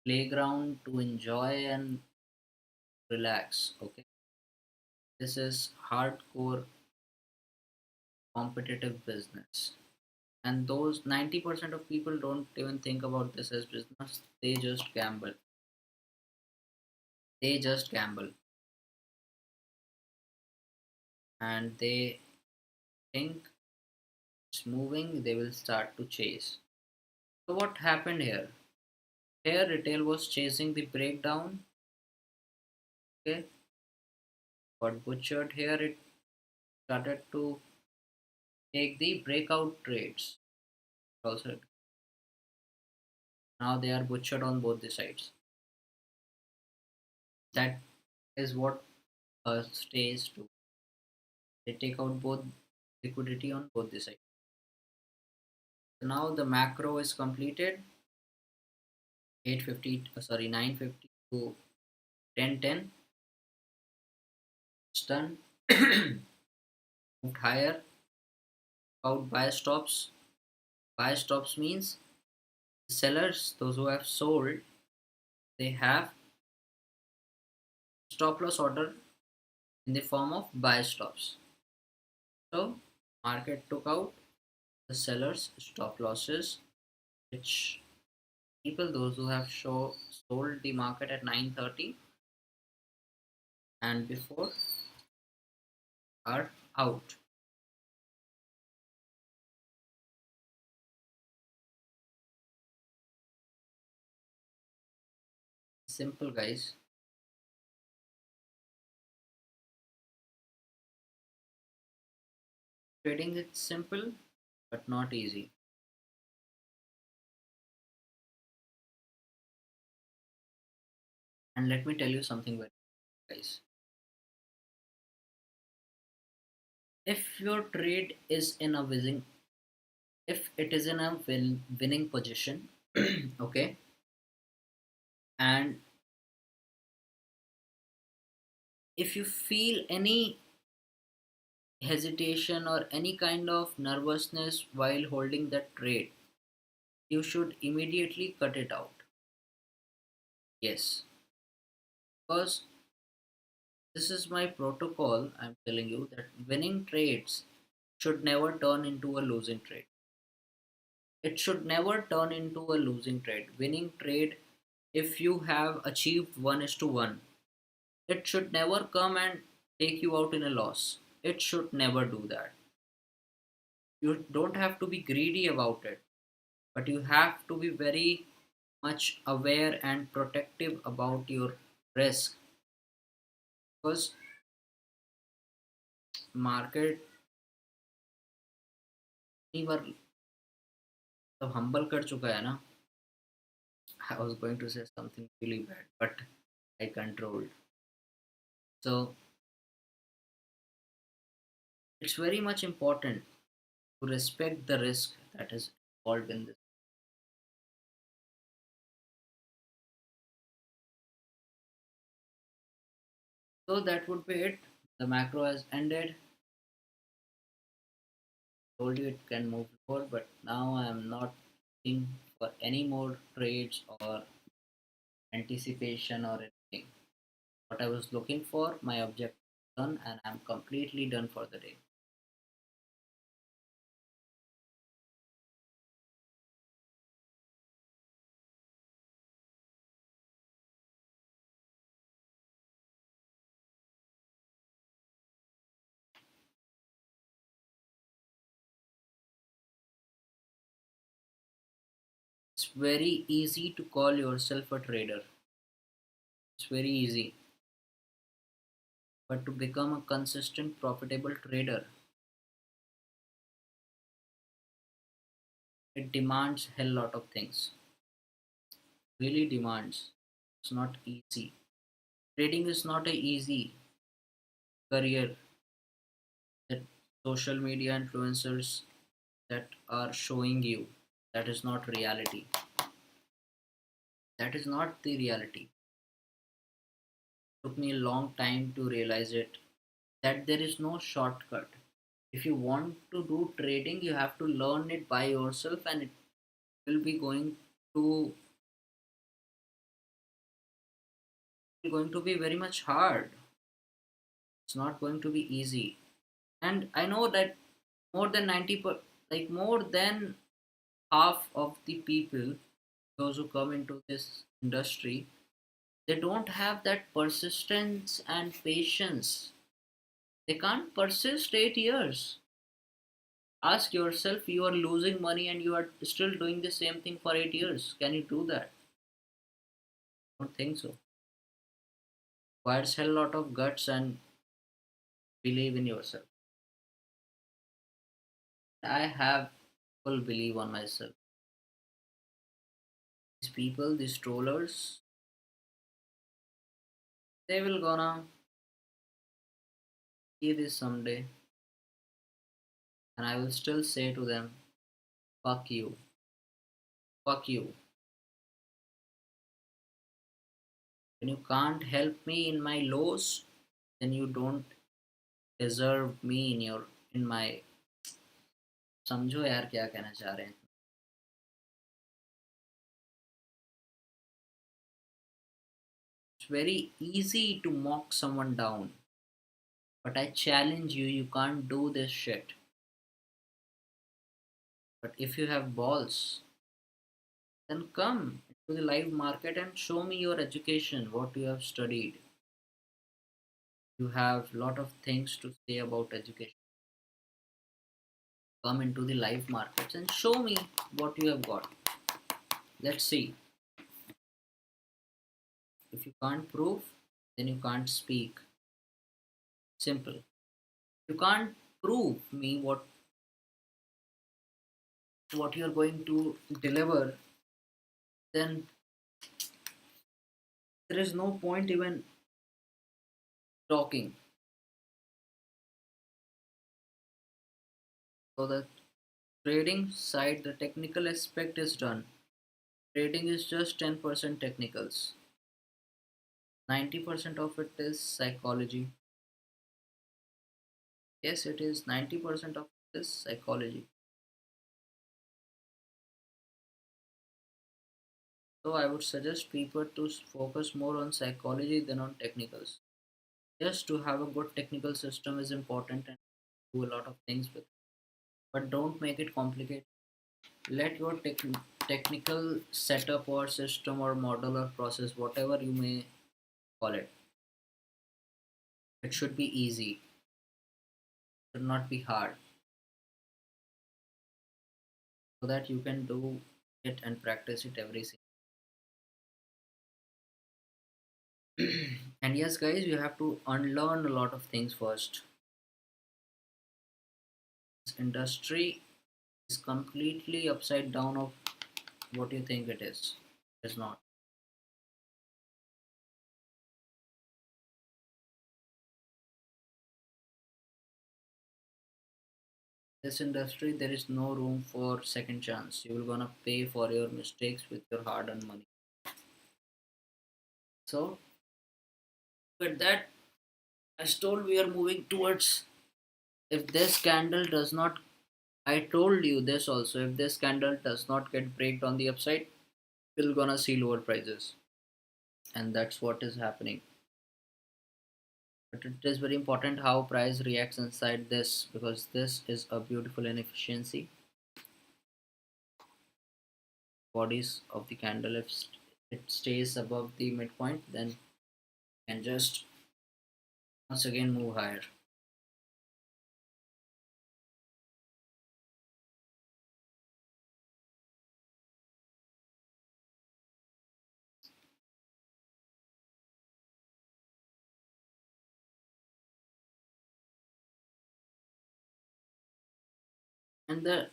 playground to enjoy and relax. Okay, this is hardcore competitive business. And those 90% of people don't even think about this as business. They just gamble. They just gamble, and they think it's moving. They will start to chase. So what happened here? Here retail was chasing the breakdown. Okay, got butchered. Here it started to take the breakout trades. Also, now they are butchered on both the sides. That is what stays to. They take out both liquidity on both the sides. So now the macro is completed. 850, sorry, 950 to 10-10, it's done. Moved higher, out buy stops. Buy stops means sellers, those who have sold, they have stop loss order in the form of buy stops. So market took out the sellers stop losses, which people those who have sold the market at 9:30 and before are out. Simple, guys. Trading is simple but not easy. And let me tell you something very, guys. If your trade is in a winning, if it is in a winning position, okay, and if you feel any hesitation or any kind of nervousness while holding that trade, you should immediately cut it out. Yes, because this is my protocol. I'm telling you that winning trades should never turn into a losing trade. It should never turn into a losing trade. Winning trade, if you have achieved 1 is to 1, it should never come and take you out in a loss. It should never do that. You don't have to be greedy about it, but you have to be very much aware and protective about your risk, because market कई बार तो humble कर चुका है ना. I was going to say something really bad, but I controlled. So it's very much important to respect the risk that is involved in this. So that would be it. The macro has ended. Told you it can move lower, but now I am not looking for any more trades or anticipation or anything. What I was looking for, my objective is done, and I'm completely done for the day. It's very easy to call yourself a trader. It's very easy. But to become a consistent, profitable trader, it demands hell lot of things. Really demands. It's not easy. Trading is not a easy career that social media influencers that are showing you. That is not reality. That is not the reality. It took me a long time to realize it, that there is no shortcut. If you want to do trading, you have to learn it by yourself, and it will be to going to be very much hard. It's not going to be easy. And I know that more than more than half of the people, those who come into this industry, they don't have that persistence and patience. They can't persist 8 years. Ask yourself, you are losing money and you are still doing the same thing for 8 years. Can you do that? I don't think so. Requires a lot of guts and believe in yourself. I have full belief on myself. These people, these trollers, they will gonna see this someday, and I will still say to them, fuck you, fuck you. When you can't help me in my lows, then you don't deserve me in my. समझो यार क्या कहना चाह रहे हैं. It's very easy to mock someone down, but I challenge you, you can't do this shit. But if you have balls, then come to the live market and show me your education, what you have studied. You have lot of things to say about education. Come into the live markets and show me what you have got. Let's see. If you can't prove, then you can't speak. Simple. You can't prove me what you're going to deliver, then there is no point even talking. So the trading side, the technical aspect is done. Trading is just 10% technicals. 90% of it is psychology. Yes, it is 90% of it is psychology. So I would suggest people to focus more on psychology than on technicals. Yes, to have a good technical system is important and do a lot of things with it. But don't make it complicated. Let your technical setup or system or model or process, whatever you may call it, it should be easy. It should not be hard, so that you can do it and practice it every single. And yes, guys, you have to unlearn a lot of things first. This industry is completely upside down of what you think it is. It's not. This industry, there is no room for second chance. You will gonna pay for your mistakes with your hard-earned money. So with that, as told, we are moving towards, if this candle does not, I told you this also, if this candle does not get breaked on the upside, we're gonna see lower prices, and that's what is happening. But it is very important how price reacts inside this, because this is a beautiful inefficiency. Bodies of the candle, if it stays above the midpoint, then can just once again move higher. And the,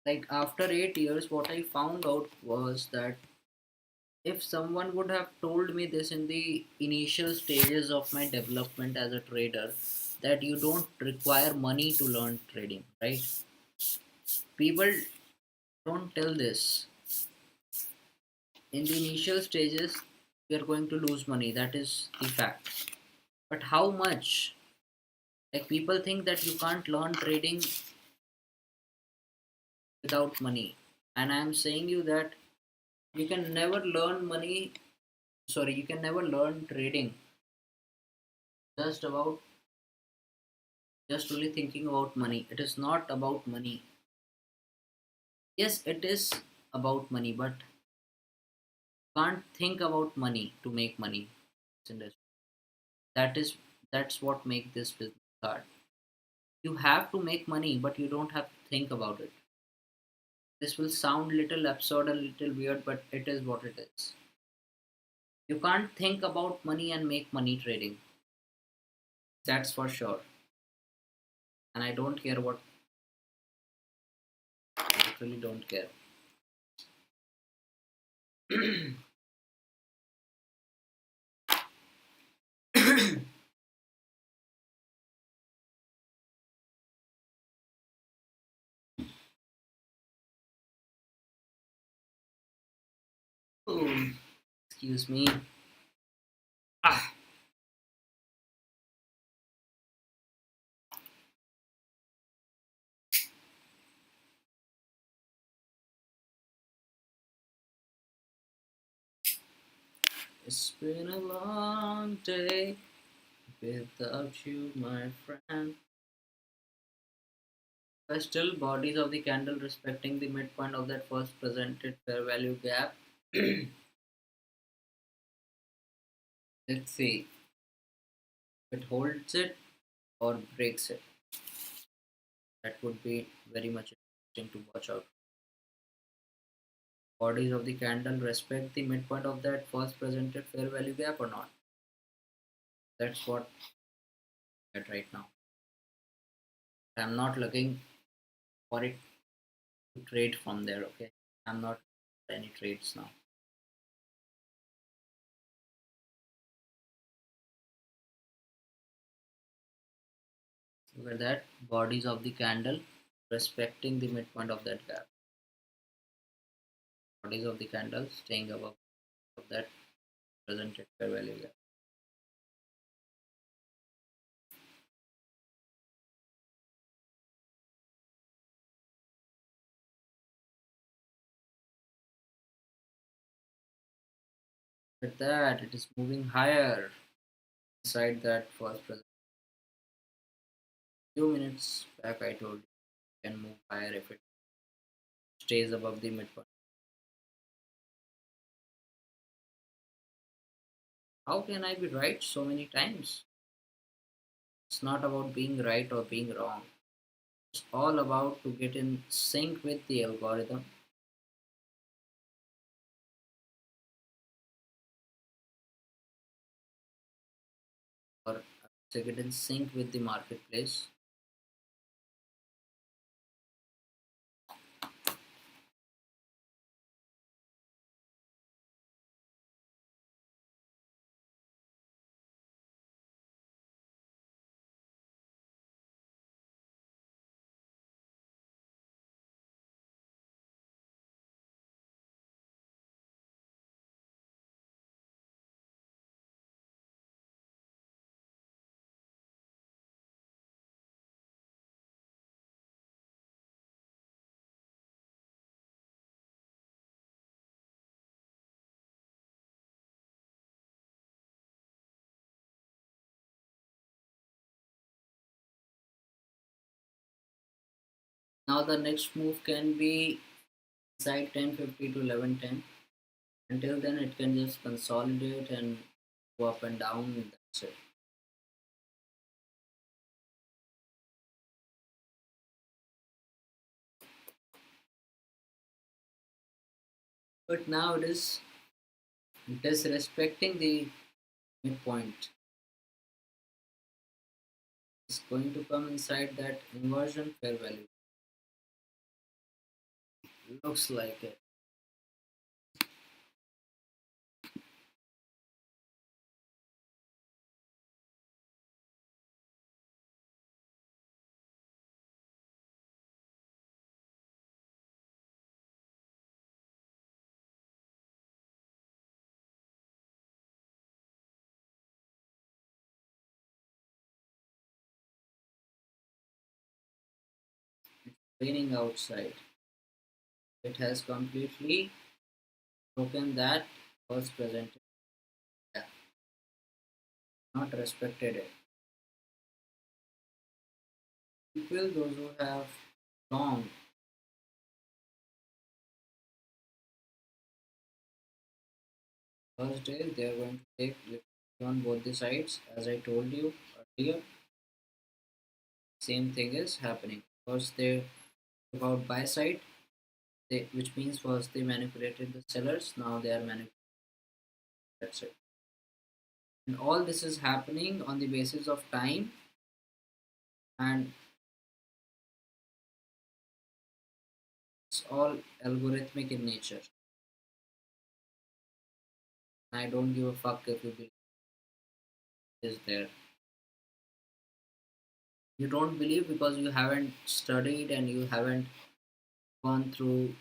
like, after 8 years, what I found out was that if someone would have told me this in the initial stages of my development as a trader, that you don't require money to learn trading, right? People don't tell this. In the initial stages, we are going to lose money, that is the fact. But how much? Like, people think that you can't learn trading without money, and I am saying you that you can never learn money, sorry, you can never learn trading just about, just only thinking about money. It is not about money. Yes, it is about money, but can't think about money to make money. That is, that's what makes this business hard. You have to make money, but you don't have to think about it. This will sound little absurd, a little weird, but it is what it is. You can't think about money and make money trading. That's for sure. And I don't care what, I literally don't care. Oh, excuse me. It's been a long day without you, my friend. But still, bodies of the candle respecting the midpoint of that first presented fair value gap. Let's see if it holds it or breaks it. That would be very much interesting to watch out. Bodies of the candle respect the midpoint of that first presented fair value gap or not. That's what at right now. I'm not looking for it to trade from there. Okay, I'm not any trades now. Look at that, bodies of the candle respecting the midpoint of that gap. Bodies of the candle staying above of that presented fair value gap. Look at that, it is moving higher inside that first present. Few minutes back, I told you it can move higher if it stays above the midpoint. How can I be right so many times? It's not about being right or being wrong. It's all about to get in sync with the algorithm or to get in sync with the marketplace. Now the next move can be inside 1050 to 1110. Until then, it can just consolidate and go up and down. And that's it. But now it is respecting the midpoint. It's going to come inside that inversion fair value. Looks like it. Raining outside. It has completely broken that first presented gap, not respected it. People, those who have long first day, they are going to take liquidity on both the sides. As I told you earlier, same thing is happening. First, they took out buy side, which means first they manipulated the sellers. Now they are manipulating. That's it. And all this is happening on the basis of time, and it's all algorithmic in nature. I don't give a fuck if you believe it is there. You don't believe because you haven't studied and you haven't gone through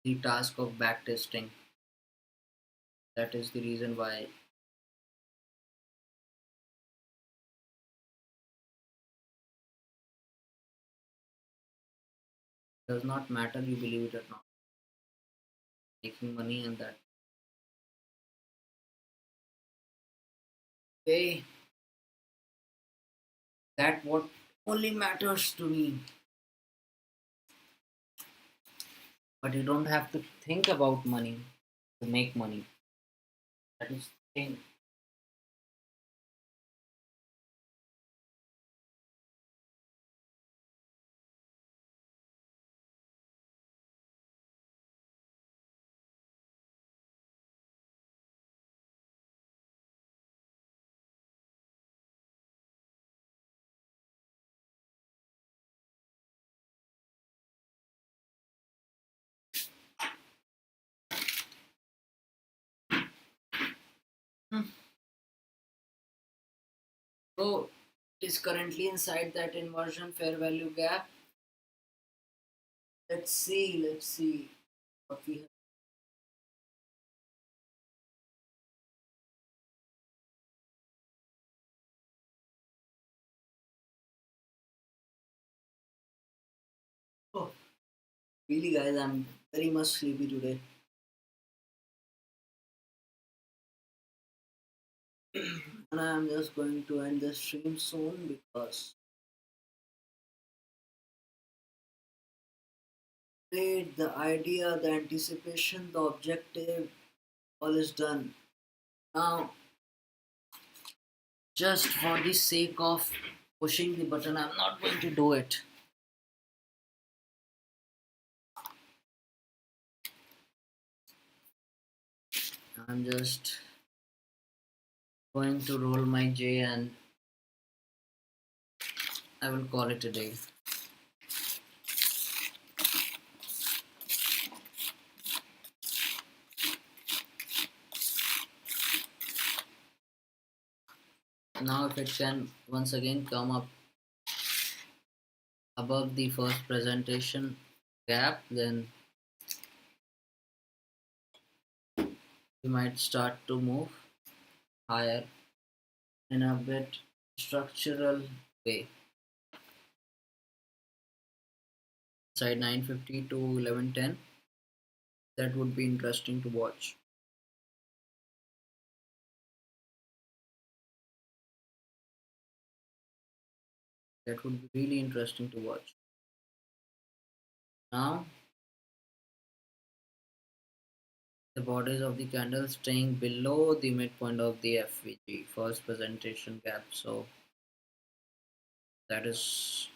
the task of backtesting. That is the reason why it does not matter you believe it or not. Making money and that Okay, that what only matters to me. But you don't have to think about money to make money. That is the thing. Hmm. So it is currently inside that inversion fair value gap. Let's see what we have. Oh, really, guys, I'm very much sleepy today. And I'm just going to end the stream soon because wait, the idea, the anticipation, the objective, all is done. Now, just for the sake of pushing the button, I'm not going to do it. I'm just going to roll my J and I will call it a day. Now, if it can once again come up above the first presentation gap, then we might start to move higher in a bit structural way. Side 950 to 1110, that would be interesting to watch. That would be really interesting to watch. Now, the borders of the candle staying below the midpoint of the FVG, first presentation gap. So that is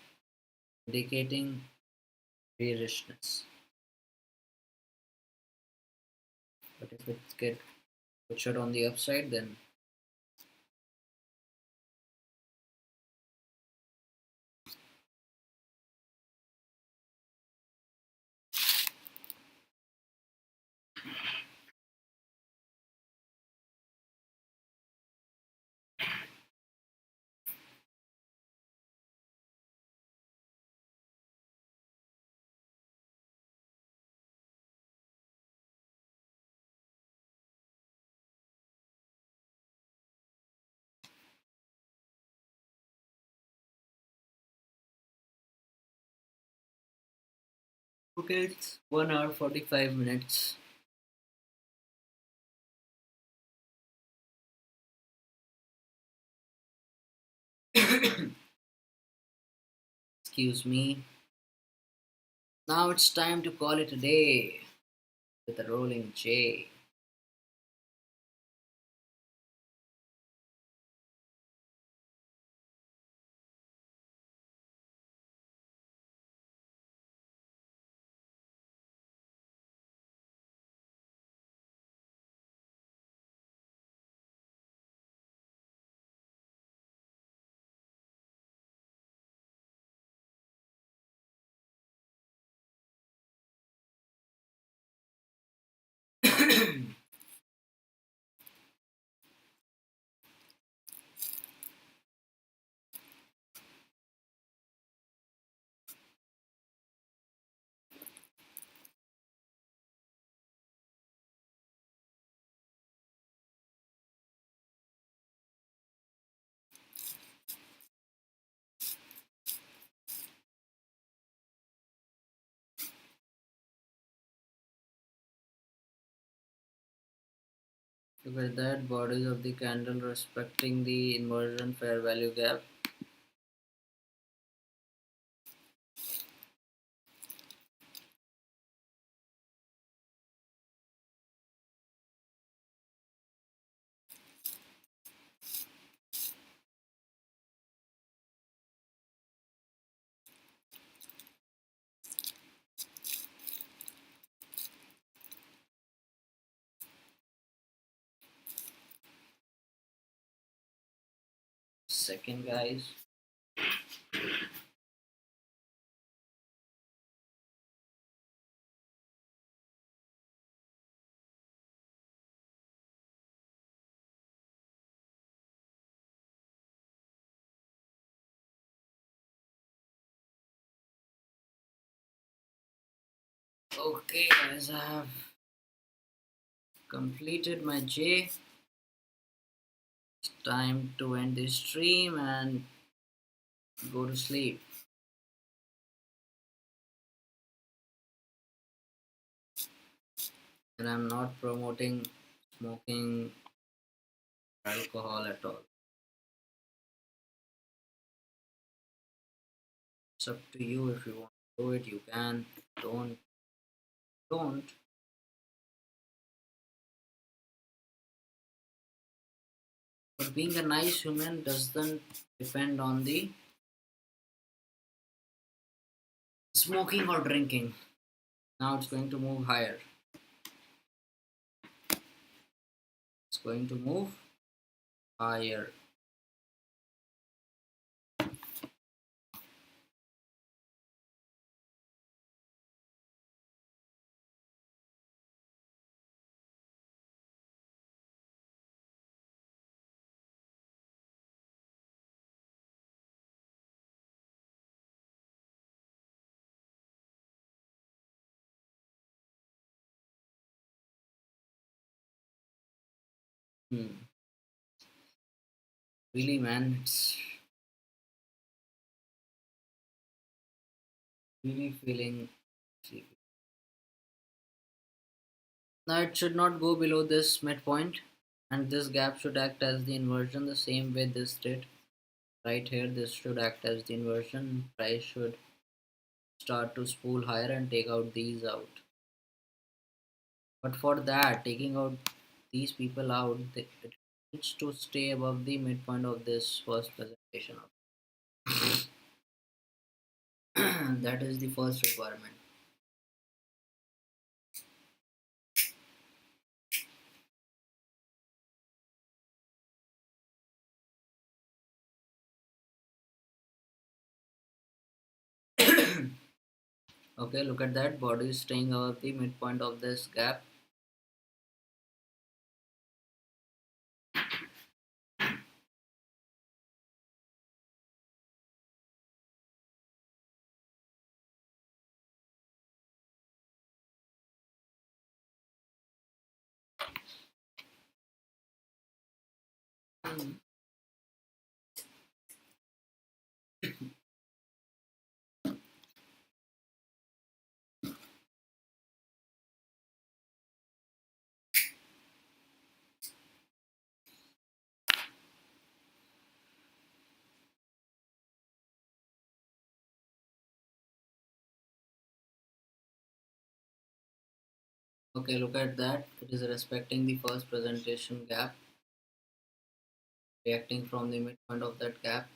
indicating bearishness. But if it gets butchered on the upside, then okay, it's 1 hour 45 minutes. Excuse me. Now it's time to call it a day with a rolling J. With that, bodies of the candle respecting the inversion fair value gap. Second, guys. Okay, guys, I have completed my J. It's time to end this stream and go to sleep. And I'm not promoting smoking alcohol at all. It's up to you. If you want to do it, you can. Don't. But being a nice human doesn't depend on the smoking or drinking. Now it's going to move higher. It's going to move higher. Hmm. Really, man, it's really feeling sleepy. Now it should not go below this midpoint, and this gap should act as the inversion the same way this did. Right here, this should act as the inversion. Price should start to spool higher and take out these out. But for that, taking out these people out, it needs to stay above the midpoint of this first presentation. That is the first requirement. Okay, look at that. Body is staying above the midpoint of this gap. Okay, look at that. It is respecting the first presentation gap, reacting from the midpoint of that gap.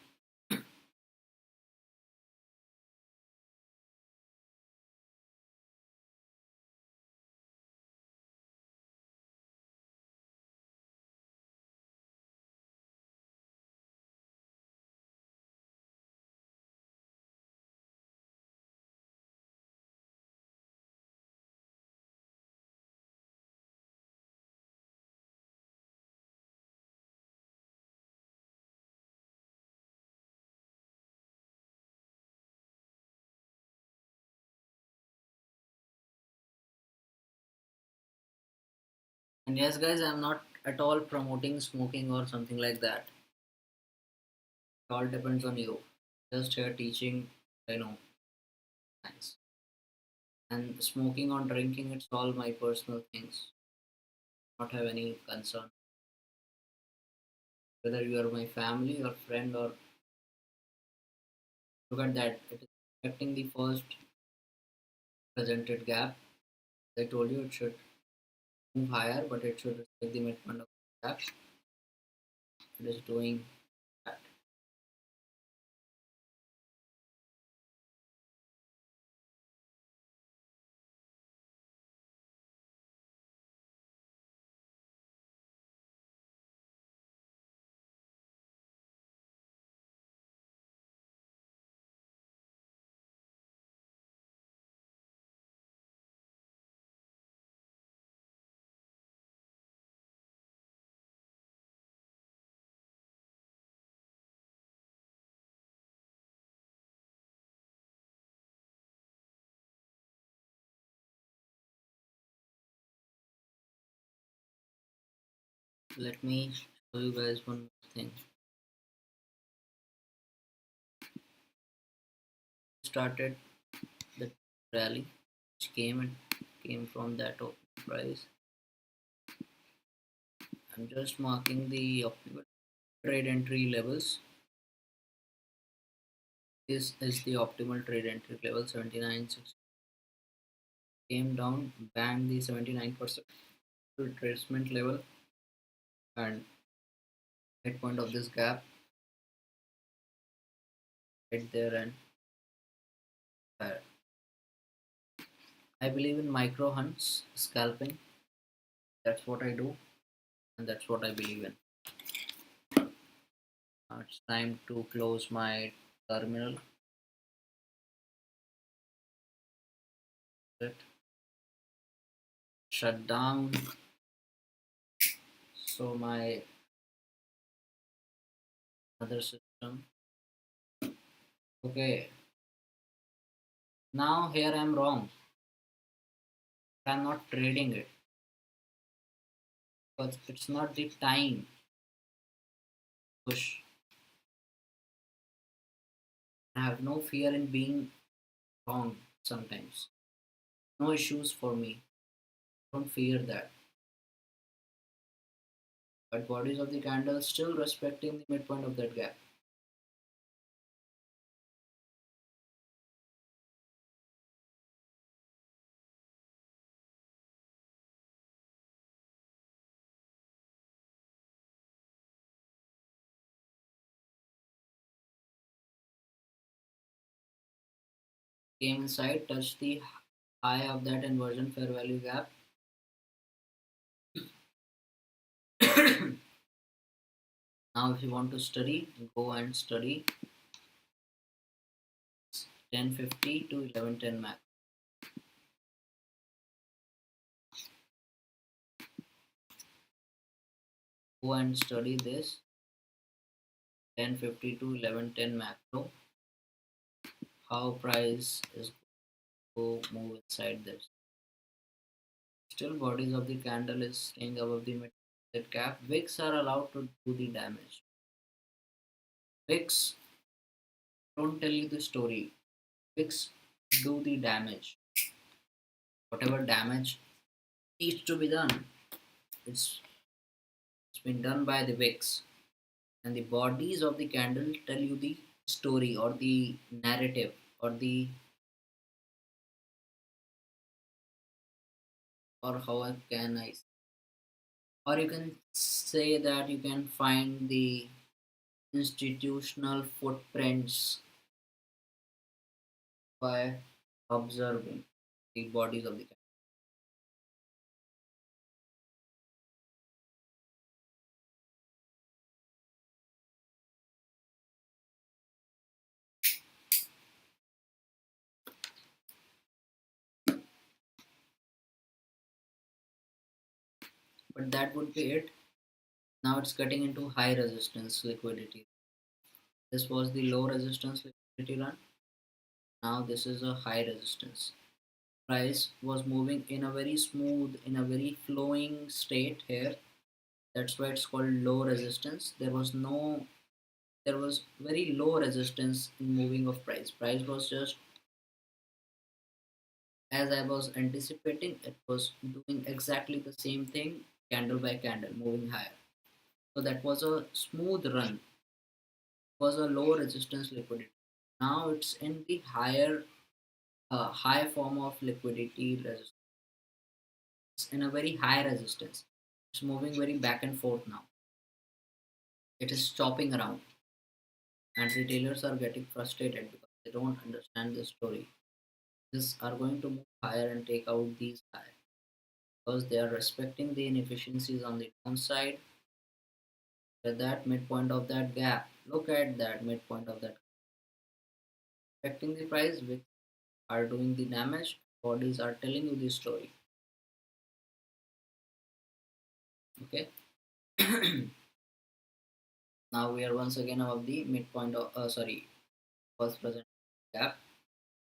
And yes, guys, I'm not at all promoting smoking or something like that. It all depends on you. Just here teaching, I know, science. And smoking or drinking, it's all my personal things. Not have any concern. whether you are my family or friend, or look at that, it is affecting the first presented gap. I told you it should move higher, but it should respect the midpoint of the gap. It is doing that. Let me show you guys one more thing. Started the rally, which came from that open price. I'm just marking the optimal trade entry levels. This is the optimal trade entry level 79.6. Came down, banged the 79% retracement level and midpoint of this gap right there, and there. I believe in micro hunts, scalping. That's what I do, and that's what I believe in. Now it's time to close my terminal. Shut down. So my other system. Okay. Now here I'm wrong. I'm not trading it because it's not the time push. I have no fear in being wrong sometimes. No issues for me. Don't fear that. But bodies of the candle still respecting the midpoint of that gap. Came inside, touched the high of that inversion fair value gap. Now if you want to study, go and study 1050 to 1110 max. Go and study this 1050 to 1110 macro. How price is going to move inside this. Still bodies of the candle is staying above the mid cap. Wicks are allowed to do the damage. Wicks don't tell you the story. Wicks do the damage. Whatever damage needs to be done, it's it's been done by the wicks. And the bodies of the candle tell you the story or the narrative or the, or how can I, or you can say that you can find the institutional footprints by observing the bodies of the candle. But that would be it. Now it's getting into high resistance liquidity. This was the low resistance liquidity run. Now this is a high resistance. Price was moving in a very smooth, in a very flowing state here. That's why it's called low resistance. There was very low resistance in moving of price. Price was just as I was anticipating. It was doing exactly the same thing, candle by candle, moving higher. So that was a smooth run. It was a low resistance liquidity. Now it's in the high form of liquidity resistance. It's in a very high resistance. It's moving very back and forth now. It is chopping around, and retailers are getting frustrated because they don't understand the story. These are going to move higher and take out these high because they are respecting the inefficiencies on the downside at that midpoint of that gap. Look at that midpoint of that, respecting the price, which are doing the damage. Bodies are telling you the story. Okay. Now we are once again above the midpoint of first present gap,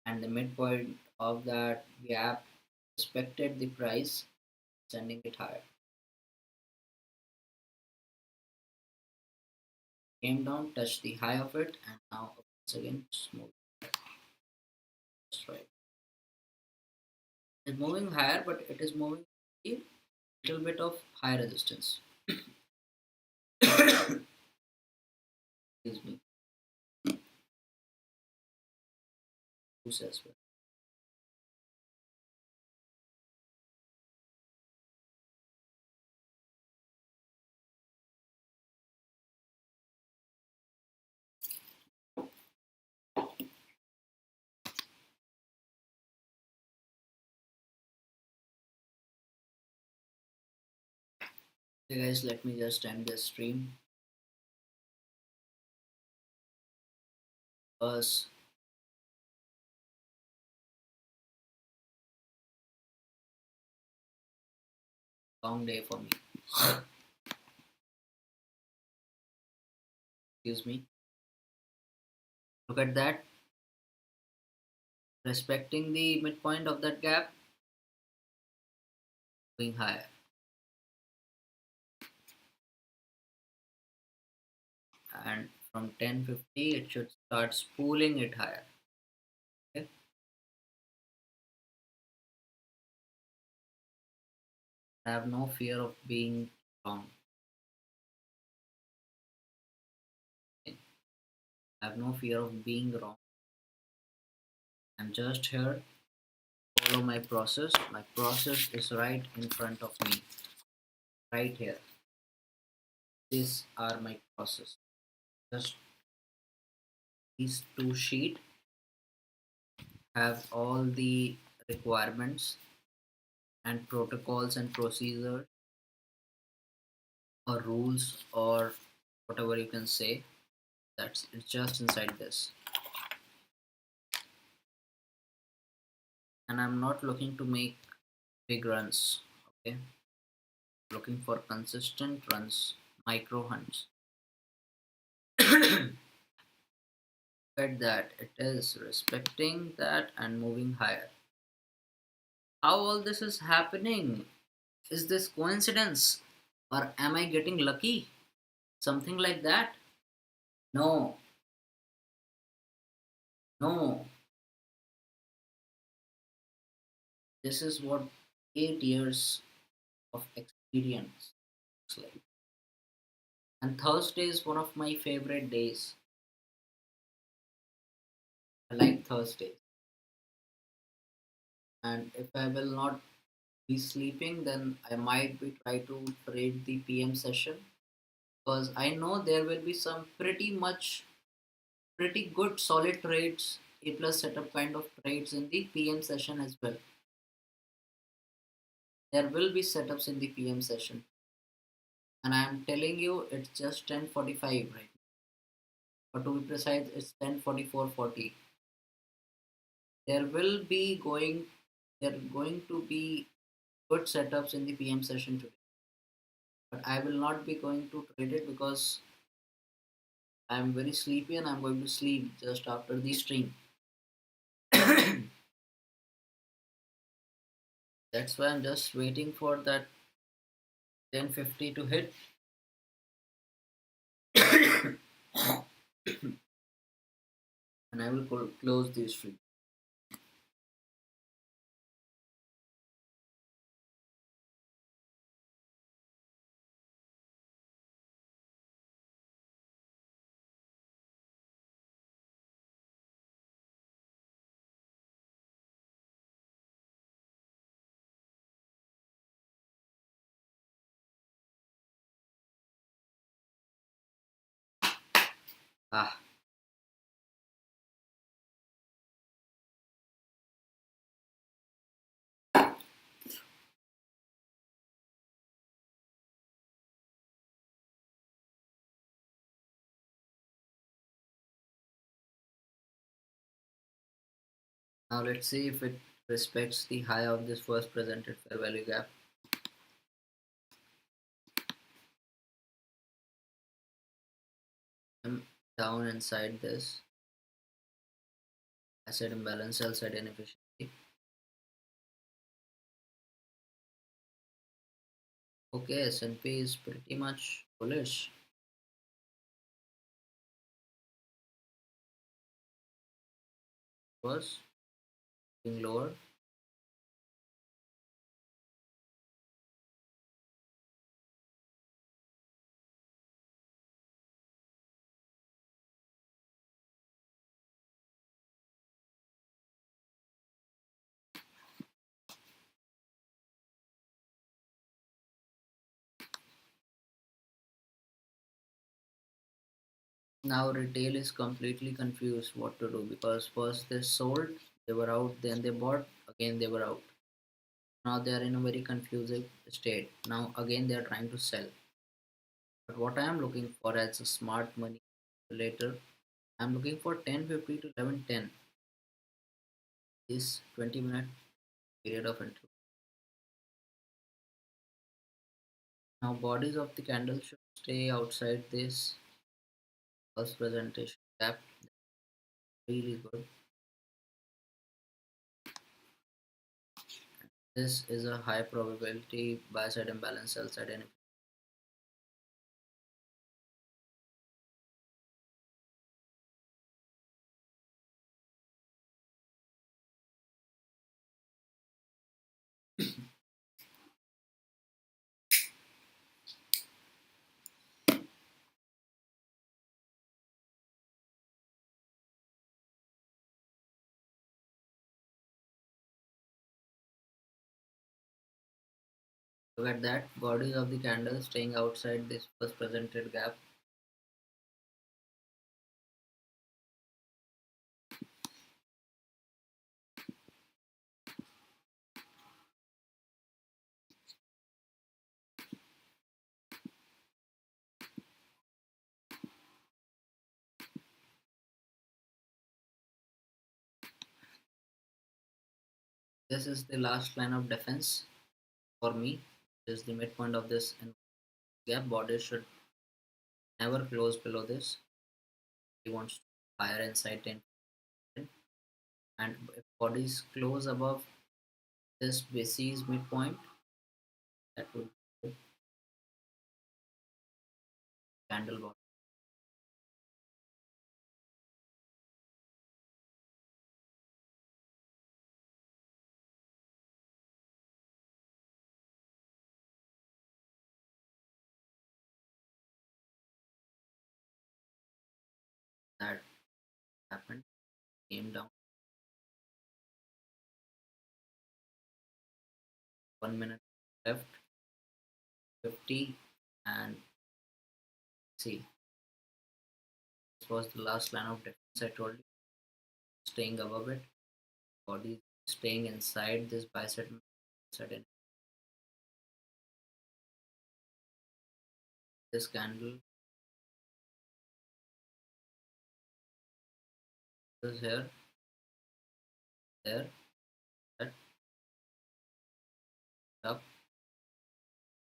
and the midpoint of that gap respected the price, sending it higher. Came down, touched the high of it, and now once again smooth. Just right. It's moving higher, but it is moving a little bit of high resistance. Excuse me. Juice as well. Okay, guys, let me just end this stream because long day for me. Excuse me. Look at that. Respecting the midpoint of that gap, going higher. And from 1050, it should start spooling it higher. Okay? I have no fear of being wrong. Okay? I have no fear of being wrong. I'm just here. Follow my process. My process is right in front of me. Right here. These are my process. Just these two sheets have all the requirements and protocols and procedures or rules or whatever you can say. That's it's just inside this. And I'm not looking to make big runs. Okay, looking for consistent runs, micro hunts. At that, it is respecting that and moving higher. How all this is happening? Is this coincidence, or am I getting lucky? Something like that? No, no. This is what 8 years of experience looks like. And Thursday is one of my favorite days. I like Thursdays. And if I will not be sleeping, then I might be try to trade the PM session because I know there will be some pretty good solid trades, A plus setup kind of trades in the PM session as well. There will be setups in the PM session, and I am telling you, it's just 10:45 right now. Or to be precise, it's 10:44:40. There will be going, there are going to be good setups in the PM session today, but I will not be going to trade it because I am very sleepy and I'm going to sleep just after the stream. That's why I'm just waiting for that 10:50 to hit. And I will close this stream. Ah, now let's see if it respects the high of this first presented fair value gap. I'm down inside this asset imbalance, sell side inefficiency. Okay, S&P is pretty much bullish. Was being lower. Now retail is completely confused what to do, because first they sold, they were out, then they bought, again they were out. Now they are in a very confusing state. Now again they are trying to sell. But what I am looking for as a smart money later, I'm looking for 1050 to 1110. This 20-minute period of entry. Now bodies of the candle should stay outside this first presentation gap. Really good. This is a high probability buy side imbalance, sell side, and look at that, bodies of the candle staying outside this first presented gap. This is the last line of defense for me. This is the midpoint of this gap. Bodies should never close below this. He wants higher inside 10, and if bodies close above this basis midpoint, that will be candle bottom. That happened. Came down 1 minute left, 50, and see, this was the last line of defense. I told you, staying above it, body staying inside this bicep sudden. This candle is here, there, that, up,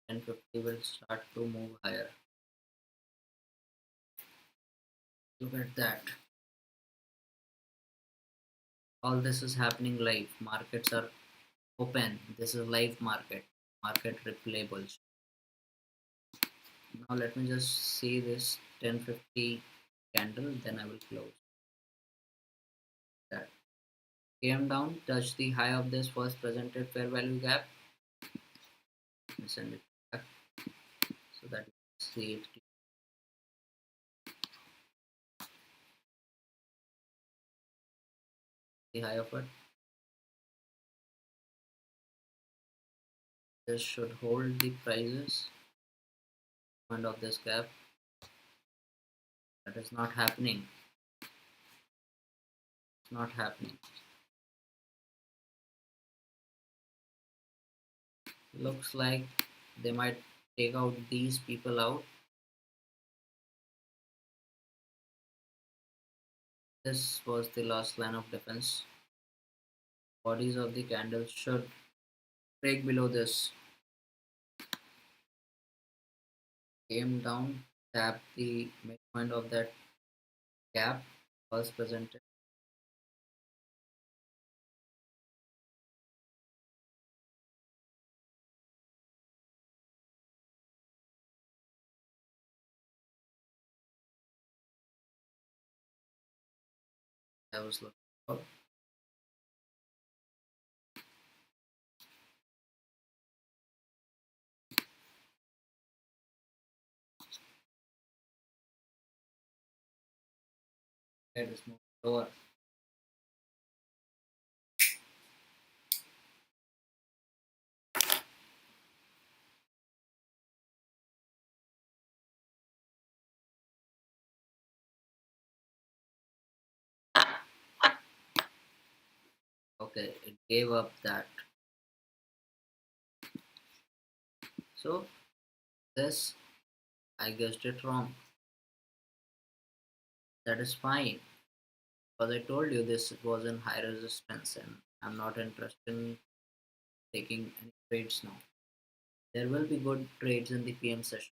1050 will start to move higher. Look at that. All this is happening live. Markets are open. This is live market. Market replayables. Now let me just see this 1050 candle, then I will close that. Came down, touched the high of this first presented fair value gap. Let me send it back so that you can see it. The high of it. This should hold the prices. Point of this gap. That is not happening. It's not happening. Looks like they might take out these people out. This was the last line of defense. Bodies of the candle should break below this. Came down, tapped the midpoint of that gap, was presented. I was looking for. Let us move lower. Okay, it gave up that. So this, I guessed it wrong. That is fine. Because I told you this was in high resistance and I'm not interested in taking any trades now. There will be good trades in the PM session.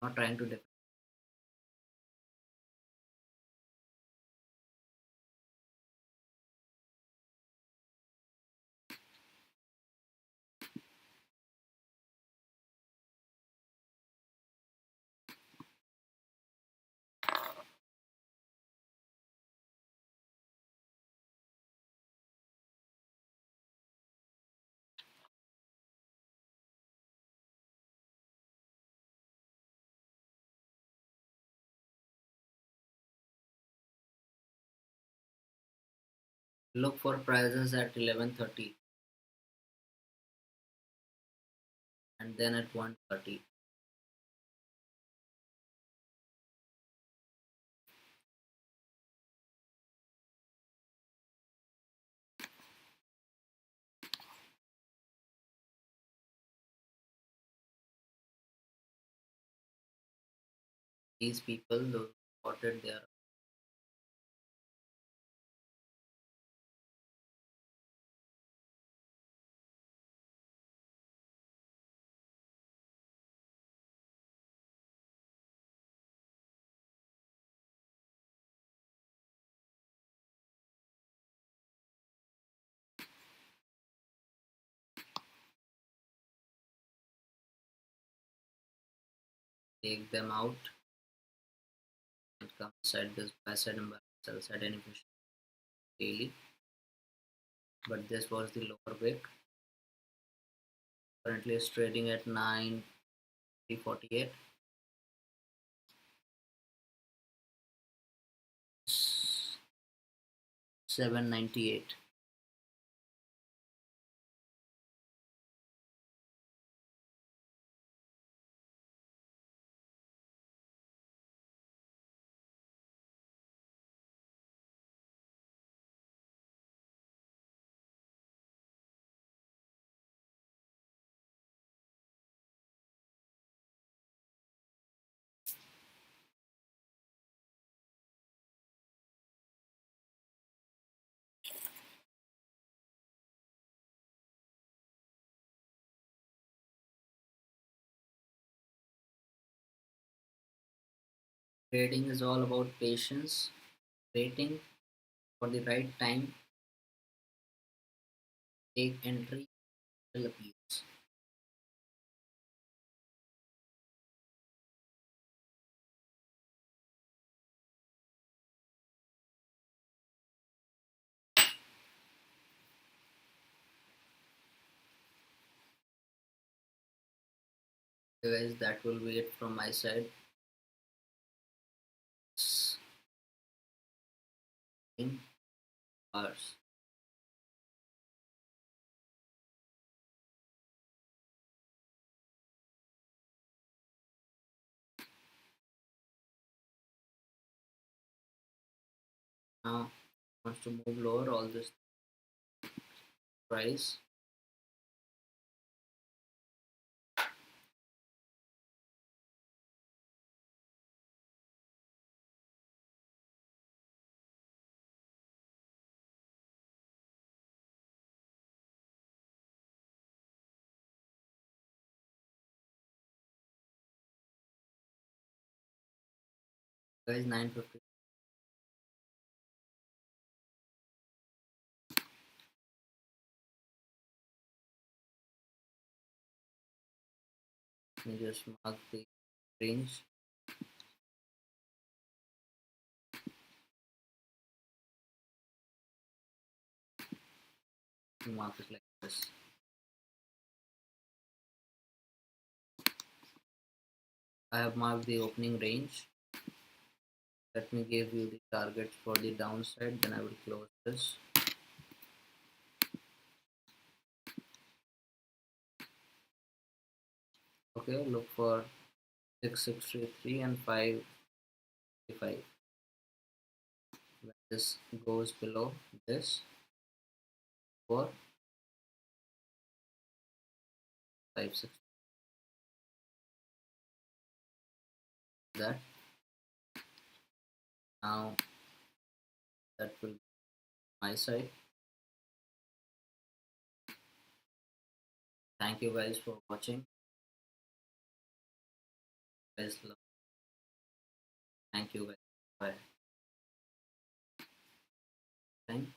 I'm not trying to defend. Look for prices at 11:30 and then at 1:30. These people, those spotted there, take them out and come inside this buy side and sell side inefficient daily. But this was the lower wick. Currently is trading at 9,348. 798. Trading is all about patience, waiting for the right time, take entry, till appears. So guys, that will be it from my side. In hours. Now wants to move lower, all this price. Guys, 950. Let me just mark the range. Mark it like this. I have marked the opening range. Let me give you the targets for the downside, then I will close this. Okay, look for 6633 and 555. When this goes below this, for 56, that now that will be my side. Thank you guys for watching. Guys, thank you guys. Bye. Thank